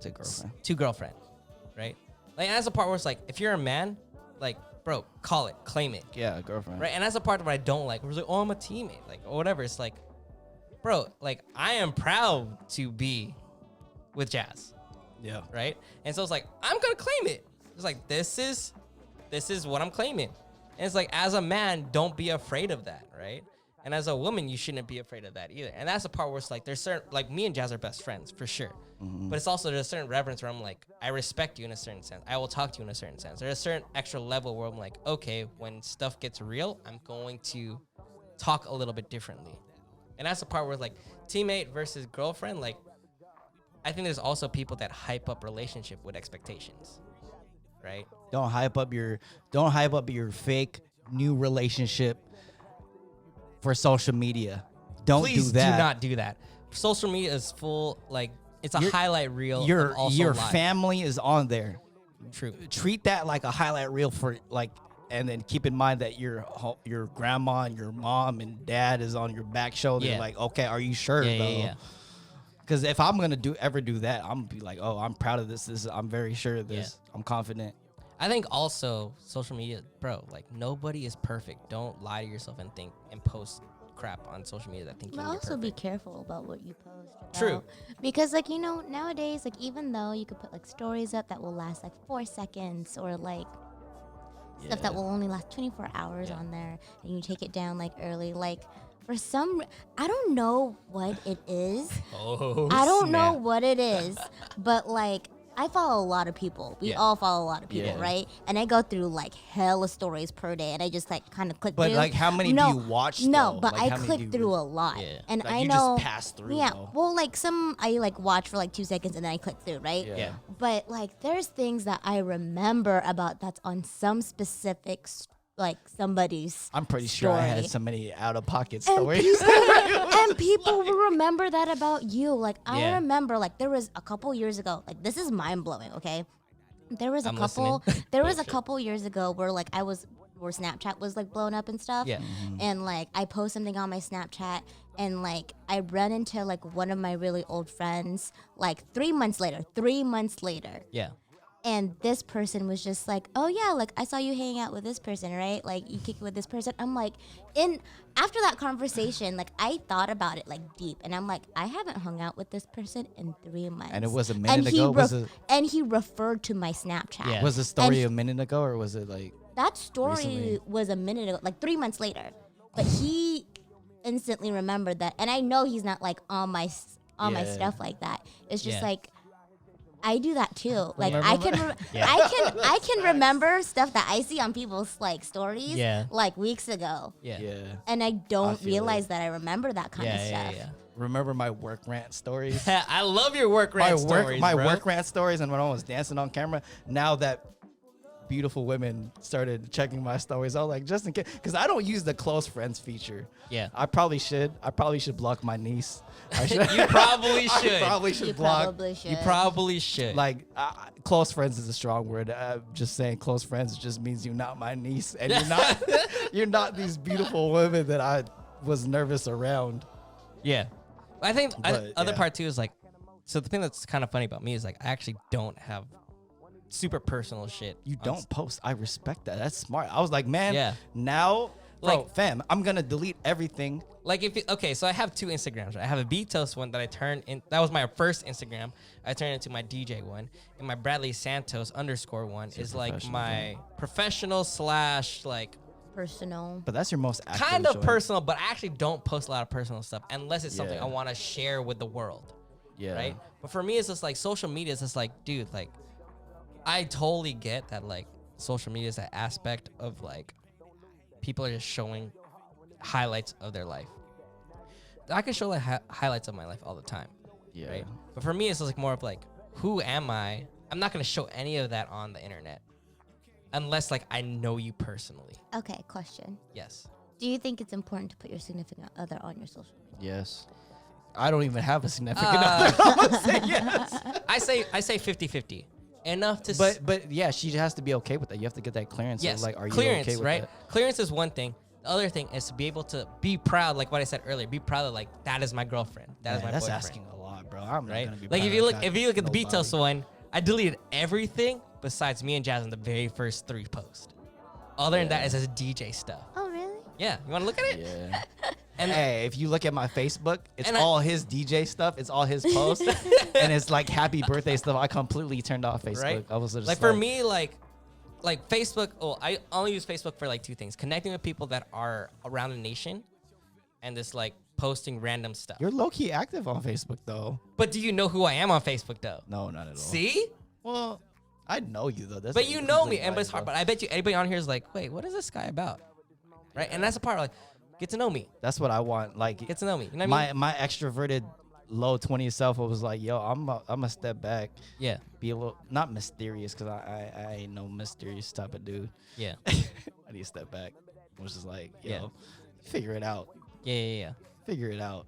To girlfriend. to girlfriend, right? Like that's the part where it's like if you're a man, like bro, call it, claim it, Yeah, girlfriend. right? And that's the part that I don't like. Where it's like, oh, I'm a teammate, like or whatever. It's like, bro, like I am proud to be with Jazz, Yeah. right? And so it's like I'm gonna claim it. It's like this is what I'm claiming. And it's like as a man, don't be afraid of that, right? And as a woman, you shouldn't be afraid of that either. And that's the part where it's like there's certain, like me and Jazz are best friends for sure. But it's also there's a certain reverence where I'm like, I respect you in a certain sense. I will talk to you in a certain sense. There's a certain extra level where I'm like, okay, when stuff gets real, I'm going to talk a little bit differently. And that's the part where like teammate versus girlfriend, like I think there's also people that hype up relationship with expectations, right? Don't hype up your fake new relationship for social media. Don't Please do that. do not do that. Social media is full, like it's a highlight reel. Your of also your life. family is on there. True. Treat that like a highlight reel for like, and then keep in mind that your grandma and your mom and dad is on your back shoulder. Yeah. Like, okay, are you sure though? Yeah. Because if I'm gonna ever do that, I'm gonna be like, oh, I'm proud of this. I'm very sure of this. I'm confident. I think also social media, bro, like nobody is perfect. Don't lie to yourself and think and post crap on social media that think But you're also perfect. be careful about what you post. True. about. Because like, you know, nowadays, like even though you could put like stories up that will last like 4 seconds or like stuff that will only last 24 hours on there and you take it down like early, like for some, I don't know what it is. Oh, I don't know snap. what it is, but like I follow a lot of people. We Yeah. all follow a lot of people, Yeah. right? And I go through like hella stories per day, and I just like kind of click But, through. like, how many do you watch, No, though? but Like, I how many click do you through really- a lot, Yeah. and Like, I you just know. pass through, Yeah, though. well, like some I like watch for like 2 seconds and then I click through, right? Yeah. Yeah. But like, there's things that I remember about that's on some specific like somebody's. I'm pretty sure I had story. so many out of pocket And stories. people, and people will remember that about you. Like I Yeah. remember, like there was a couple years ago. Like this is mind blowing. Okay, there was a I'm couple. listening. There was a couple years ago where like where Snapchat was like blown up and stuff. Yeah. And like I post something on my Snapchat, and like I run into like one of my really old friends like 3 months later. 3 months later. Yeah. And this person was just like, oh yeah, like I saw you hang out with this person, right? Like you kick it with this person. I'm like, after that conversation, like I thought about it like deep, and I'm like, I haven't hung out with this person in 3 months. And it was a And minute he ago? and he referred to my Snapchat. Yeah. Was the story And a minute ago, or was it like? that story Recently. was a minute ago, like 3 months later. But he instantly remembered that, and I know he's not like on my Yeah. stuff like that. It's just Yeah. like I do that too. Like Remember I can, Yeah. I can remember stuff that I see on people's like stories, Yeah. like weeks ago, Yeah. Yeah. and I don't feel realize that I remember that kind of Yeah. stuff. Yeah. Remember my work rant stories? I love your work rant stories, my bro. work rant stories, and when I was dancing on camera. Now that beautiful women started checking my stories, I was like, just in case, because I don't use the close friends feature. Yeah. I probably should. I probably should block my niece. I should. You probably should. I probably should You block. probably should. You probably should. Like, close friends is a strong word. Just saying close friends just means you're not my niece, and you're not you're not these beautiful women that I was nervous around. Yeah. I think But, other yeah. part too is like, so the thing that's kind of funny about me is like, I actually don't have super personal shit. You on don't post. I respect that. That's smart. I was like, man, Yeah. now, bro, Like- fam, I'm gonna delete everything. Like okay, so I have 2 Instagrams. Right? I have a Beatos one that I turned in. That was my first Instagram. I turned into my DJ one, and my Bradley Santos _ one is like professional my professional / like Personal. But that's your most active kind of joint. personal. But I actually don't post a lot of personal stuff unless it's something Yeah. I want to share with the world. Yeah. Right? But for me, it's just like social media is just like, dude, like I totally get that like social media is that aspect of like people are just showing highlights of their life. I can show like highlights of my life all the time. Yeah. Right? But for me, it's just like more of like, who am I? I'm not gonna show any of that on the internet unless like I know you personally. Okay, question. Yes. Do you think it's important to put your significant other on your social media? Yes. I don't even have a significant other. I'm gonna say yes. I say 50-50. Enough to But yeah, she has to be okay with that. You have to get that clearance. yes, Of like, are clearance, you okay with right? that? Clearance is one thing. The other thing is to be able to be proud, like what I said earlier. Be proud of like that is my girlfriend. That is Man, my that's boyfriend. asking a lot, bro. I'm Right? not gonna be Like proud if you of look that. at the Nobody. Beatos one, I deleted everything besides me and Jazz in the very first 3 posts. Other than that, it's just DJ stuff. Oh really? Yeah, you want to look at it? Yeah. And Hey, if you look at my Facebook, it's And all his DJ stuff. It's all his posts, and it's like happy birthday stuff. I completely turned off Facebook. right? I was just like for me, like Facebook. Oh, I only use Facebook for like 2 things: connecting with people that are around the nation, and just like posting random stuff. You're low key active on Facebook though. But do you know who I am on Facebook though? No, not at all. See? Well, I know you though. That's But what you I'm know saying, me, and but it's hard. bro. But I bet you anybody on here is like, wait, what is this guy about? Right? And that's the part, like, get to know me. That's what I want. Like Get to know me. You know what I mean? my extroverted low 20 self was like, yo, I'm a step back, Yeah. be a little not mysterious because I ain't no mysterious type of dude. Yeah. I need to step back. I was just like, yo, Yeah. figure it out. Yeah. Figure it out.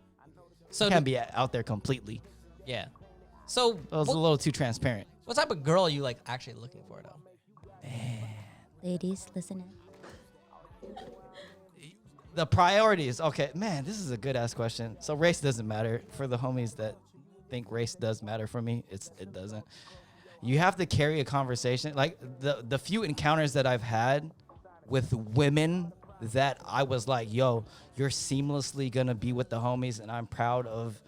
So Can't be out there completely. yeah. So I was a little too transparent. what type of girl are you like actually looking for though? Ladies, listen in. The priorities. Okay, man, this is a good ass question. So race doesn't matter for the homies that think race does matter for me. It doesn't. You have to carry a conversation. Like the few encounters that I've had with women that I was like, yo, you're seamlessly gonna be with the homies, and I'm proud of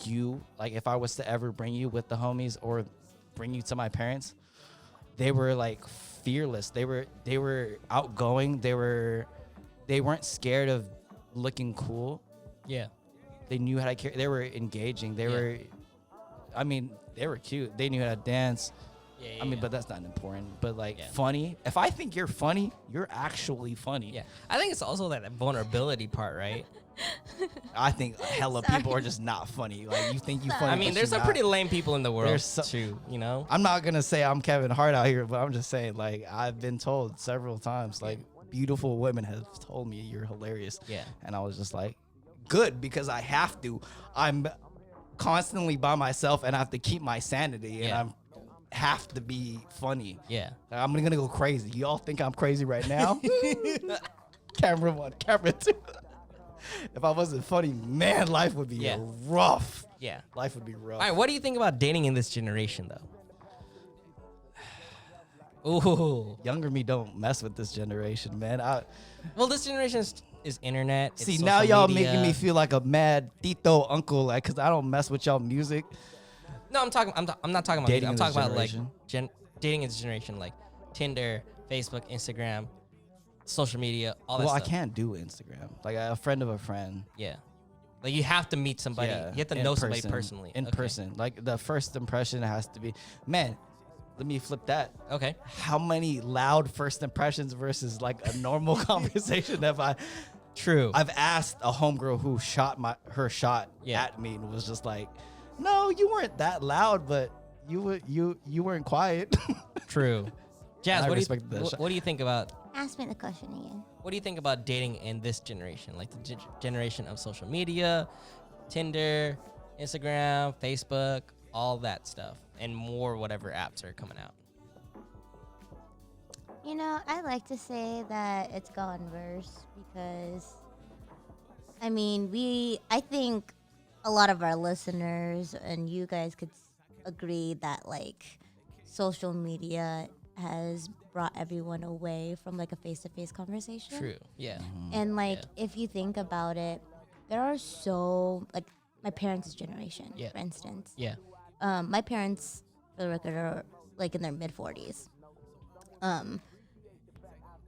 you. Like if I was to ever bring you with the homies or bring you to my parents, they were like fearless. They were outgoing. They weren't scared of looking cool. Yeah. They knew how to carry. They were engaging. They Yeah. were, I mean, they were cute. They knew how to dance. Yeah. I mean, but that's not important. But like Yeah. funny. If I think you're funny, you're actually funny. Yeah. I think it's also that vulnerability part, right? I think hella people are just not funny. Like you think you funny. I mean, but there's you're some not. pretty lame people in the world There's so- too, you know? I'm not gonna say I'm Kevin Hart out here, but I'm just saying like I've been told several times like beautiful women have told me you're hilarious. Yeah. And I was just like, good, because I have to. I'm constantly by myself and I have to keep my sanity and Yeah. I'm have to be funny. Yeah. I'm gonna go crazy. Y'all think I'm crazy right now? Camera 1, camera 2. If I wasn't funny, man, life would be Yeah. rough. Yeah. Life would be rough. All right, what do you think about dating in this generation though? Ooh. Younger me don't mess with this generation, man. Well, this generation is internet. it's See, social now y'all media. making me feel like a mad Tito uncle, like, cause I don't mess with y'all music. No, I'm not talking about Dating I'm in talking this about like generation? dating in this generation, like Tinder, Facebook, Instagram, social media, all that Well, I stuff. can't do Instagram. Like a friend of a friend. Yeah. Like you have to meet somebody. Yeah, You have to in know somebody person, personally. In Okay. person. Like the first impression has to be, man, let me flip that. Okay. How many loud first impressions versus like a normal conversation have True. I've asked a homegirl who shot her shot Yeah. at me and was just like, no, you weren't that loud, but you weren't quiet. True. Jazz, I what do respect that you shot. what do you think about Ask me the question again. what do you think about dating in this generation, like the generation of social media, Tinder, Instagram, Facebook, all that stuff, and more whatever apps are coming out? You know, I like to say that it's gone worse because, I mean, I think a lot of our listeners and you guys could agree that like social media has brought everyone away from like a face-to-face conversation. True. Yeah. And like, Yeah. if you think about it, there are so like my parents' generation, Yeah. for instance. Yeah. My parents, for the record, are like in their mid 40s.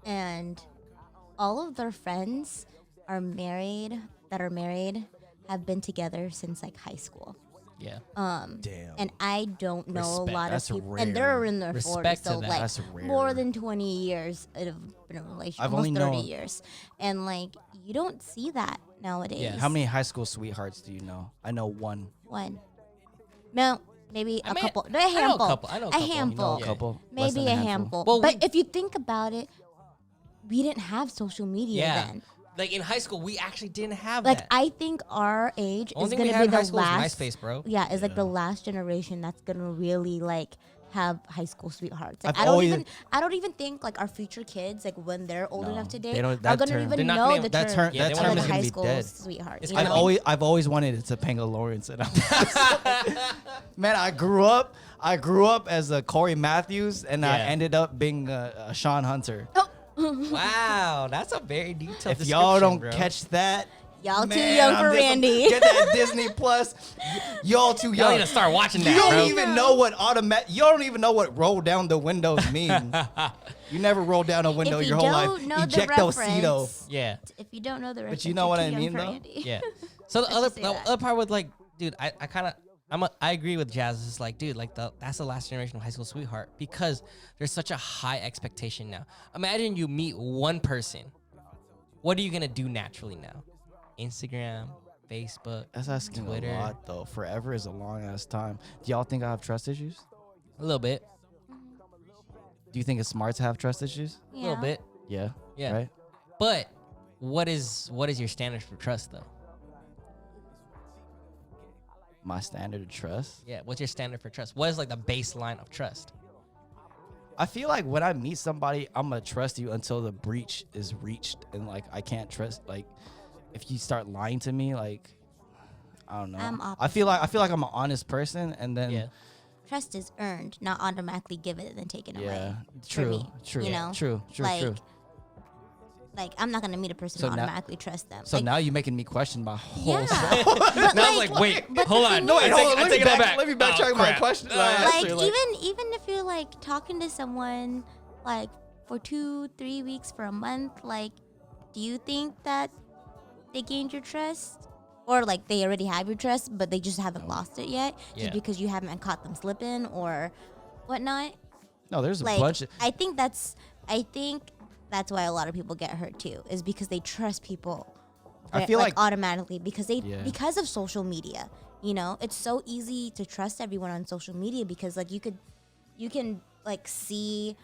And all of their friends are married, have been together since like high school. Yeah. Damn. And I don't know Respect. a lot That's of people, rare. and they're in their Respect 40s, to so that. like That's rare. more than 20 years of been in a relationship, I've almost only 30 known- years, and like you don't see that nowadays. Yeah. How many high school sweethearts do you know? I know one. One. No, maybe I a mean, couple. A I know a handful. couple. I know a A couple. handful. A Yeah. couple. Less Maybe than a handful. Well, but we- if you think about it, we didn't have social media Yeah. then. Like in high school, we actually didn't have Like that. I think our age Only is thing we gonna had be in high the school was last. MySpace, bro. Yeah, it's like the last generation that's gonna really like have high school sweethearts. Like, I've always- I don't even think like our future kids, like when they're old No, enough to they date, don't- are that gonna term- They're even not know gonna- the that term. term- Yeah, that they term won't is like gonna high be school dead. sweetheart. It's you gonna know? be- I've always wanted Topanga Lawrence, and man, I grew up as a Corey Matthews, and I Yeah. ended up being a Sean Hunter. Wow, that's a very detailed If y'all don't description, bro. catch that, Y'all too Man, young I'm for Randy. Get that Disney Plus. Y'all too Y'all young. need to start watching You that, don't bro. even know what you don't even know what roll down the windows mean. You never roll down a window If you your whole don't life. know the Ejectocito. reference, Yeah, if you don't know the reference, you know you're what too I young mean, for though? Randy. yeah. So the Let's other just say the that. other part with like, dude, I agree with Jazz. It's like, dude, like that's the last generation of high school sweetheart because there's such a high expectation now. Imagine you meet one person. What are you gonna do naturally now? Instagram, Facebook, That's asking Twitter. a lot, though. Forever is a long ass time. Do y'all think I have trust issues? a little bit, Do you think it's smart to have trust issues? a little bit. Yeah. Yeah. Right. But what is your standard for trust though? My standard of trust. Yeah, what's your standard for trust? What is like the baseline of trust? I feel like when I meet somebody, I'm gonna trust you until the breach is reached, and like I can't trust. Like, if you start lying to me, like, I don't know. I'm I feel like I'm an honest person, and then Yeah. Trust is earned, not automatically given and then taken away. yeah, for true, me, true, you know? true, like, true. Like, I'm not gonna meet a person So and now- automatically trust them. So like, now you're making me question my whole. yeah. self. But Now I was like, wait, but the hold on. thing No, is- I take it all back. Let me backtrack Oh, my crap. question. like answer, even if you're like talking to someone like for 2-3 weeks for a month, like, do you think that they gained your trust, or like they already have your trust but they just haven't lost it yet, Yeah. just because you haven't caught them slipping or whatnot? no, there's a Like, bunch of. I think that's why a lot of people get hurt too, is because they trust people. I feel like- automatically because Yeah. because of social media. You know, it's so easy to trust everyone on social media because like you can like see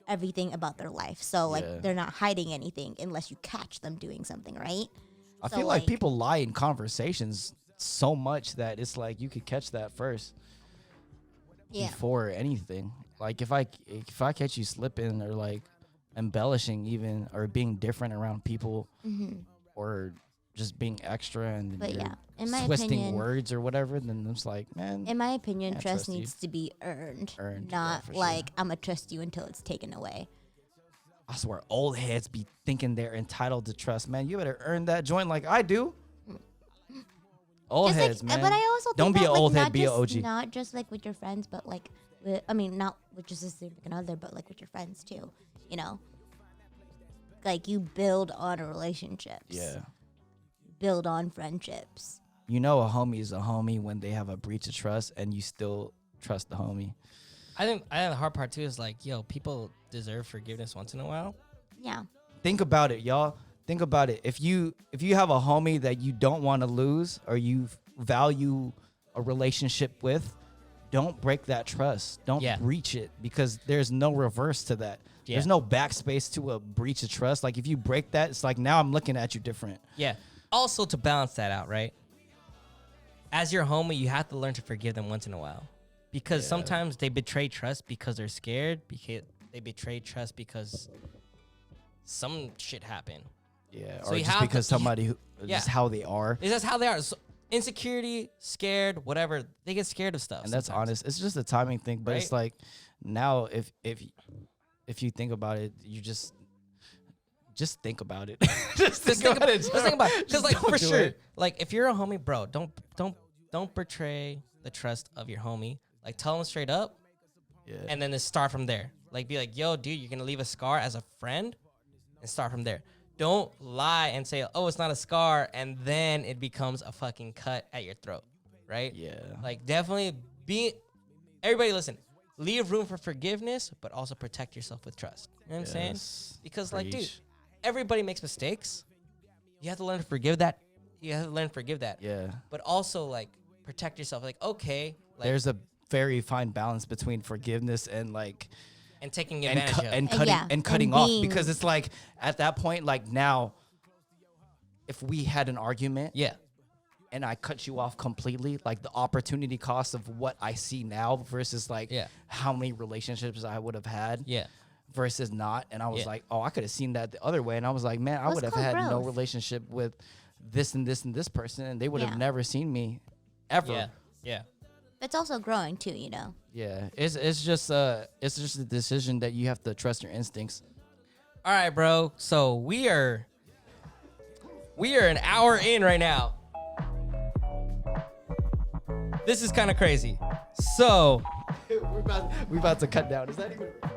everything about their life. So like Yeah. they're not hiding anything unless you catch them doing something, right? I So, feel like people lie in conversations so much that it's like you could catch that first Yeah. before anything. Like if I catch you slipping or like embellishing even or being different around people or just being extra and Mm-hmm. But you're yeah, in my twisting opinion, words or whatever, then it's like, man, in my opinion, Yeah, trust trust you. needs to be earned, Earned, yeah, not for sure. like I'm gonna trust you until it's taken away. I swear old heads be thinking they're entitled to trust, man. You better earn that joint like I do. Old Just heads, like, man. But I also think Don't be that, an like, old head, not be an just- OG. Not just like with your friends, but like with, I mean, not with just a significant other, but like with your friends too. You know, like you build on relationships. Yeah. Build on friendships. You know a homie is a homie when they have a breach of trust and you still trust the homie. I think the hard part too is like, yo, people deserve forgiveness once in a while. Yeah. Think about it, y'all. Think about it. If you have a homie that you don't want to lose or you value a relationship with, don't break that trust. Don't Yeah. breach it because there's no reverse to that. Yeah. There's no backspace to a breach of trust. Like if you break that, it's like now I'm looking at you different. Yeah. Also, to balance that out, right? As your homie, you have to learn to forgive them once in a while, because Yeah. sometimes they betray trust because they're scared. Because they betray trust because some shit happened. Yeah. So or you just have to- because somebody who Yeah. just how they are. It's just how they are. So insecurity, scared, whatever. They get scared of stuff. And that's sometimes. honest. It's just a timing thing, but it's Right? like now if you think about it, you just think about it. just Just think about it. Just think about it. Just Because like don't for do sure, it. like if you're a homie, bro, don't betray the trust of your homie. Like tell them straight up, Yeah. and then just start from there. Like be like, yo, dude, you're gonna leave a scar as a friend, and start from there. Don't lie and say, oh, it's not a scar, and then it becomes a fucking cut at your throat, right? Yeah. Like definitely everybody listen, leave room for forgiveness, but also protect yourself with trust. You know what I'm saying? Yes. Because like, dude, Preach. everybody makes mistakes. You have to learn to forgive that. Yeah. But also like protect yourself. Like, okay, like There's a very fine balance between forgiveness and like and taking and, advantage of. and cutting Yeah, and cutting and off being- because it's like at that point, like now, if we had an argument yeah. and I cut you off completely, like the opportunity cost of what I see now versus like Yeah. how many relationships I would have had. Yeah. Versus not, and I was Yeah. like, oh, I could have seen that the other way, and I was like, man, I Well, would it's have had called no growth. relationship with this and this and this person, and they would Yeah. have never seen me ever. Yeah. Yeah. It's also growing too, you know. Yeah, it's just a decision that you have to trust your instincts. All right, bro. So we are We are an hour in right now. This is kind of crazy. So we're about to cut down. Is that even? I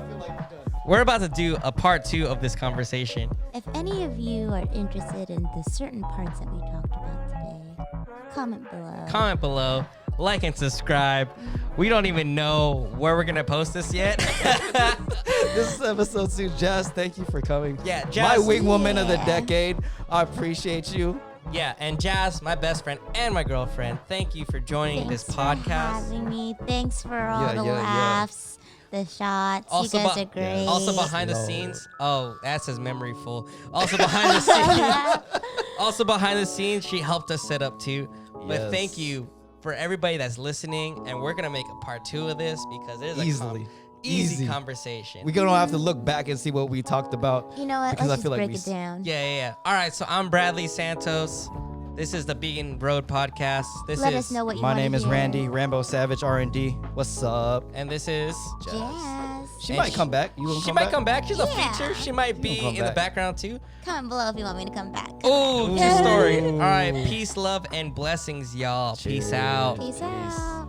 feel like we're done. we're about to do a part 2 of this conversation. If any of you are interested in the certain parts that we talked about today, comment below. Comment below, like and subscribe. We don't even know where we're gonna post this yet. This is episode 2. Jazz, thank you for coming. Yeah, My Jazz. wing woman of the Yeah. decade. I appreciate you. Yeah, and Jazz, my best friend and my girlfriend, thank you for joining Thanks this for podcast. having me. Thanks for all Yeah, the yeah, yeah. laughs, the shots. Also you guys be- are great. Also behind the Lord. scenes. Oh, that's his memory full. Also behind the scenes. Also behind the scenes, she helped us set up too. But Yes. thank you for everybody that's listening, and we're gonna make a part 2 of this because it is Easily. easy Easy. conversation. We're gonna have to look back and see what we talked about. You know what? Because Let's I just feel like break we it s- down. Yeah. All right, so I'm Bradley Santos. This is the Beacon Road Podcast. This Let is us know what you My want name to is hear. Randy Rambo Savage R&D. What's up? and this is Jazz. She And might she- come back. You gonna She come might back? come back. She's a Yeah. feature. She might be come in the back. background too. Comment below if you want me to come back. Oh, true Yeah. story. All right, peace, love, and blessings, y'all. Peace Cheers. out. Peace out.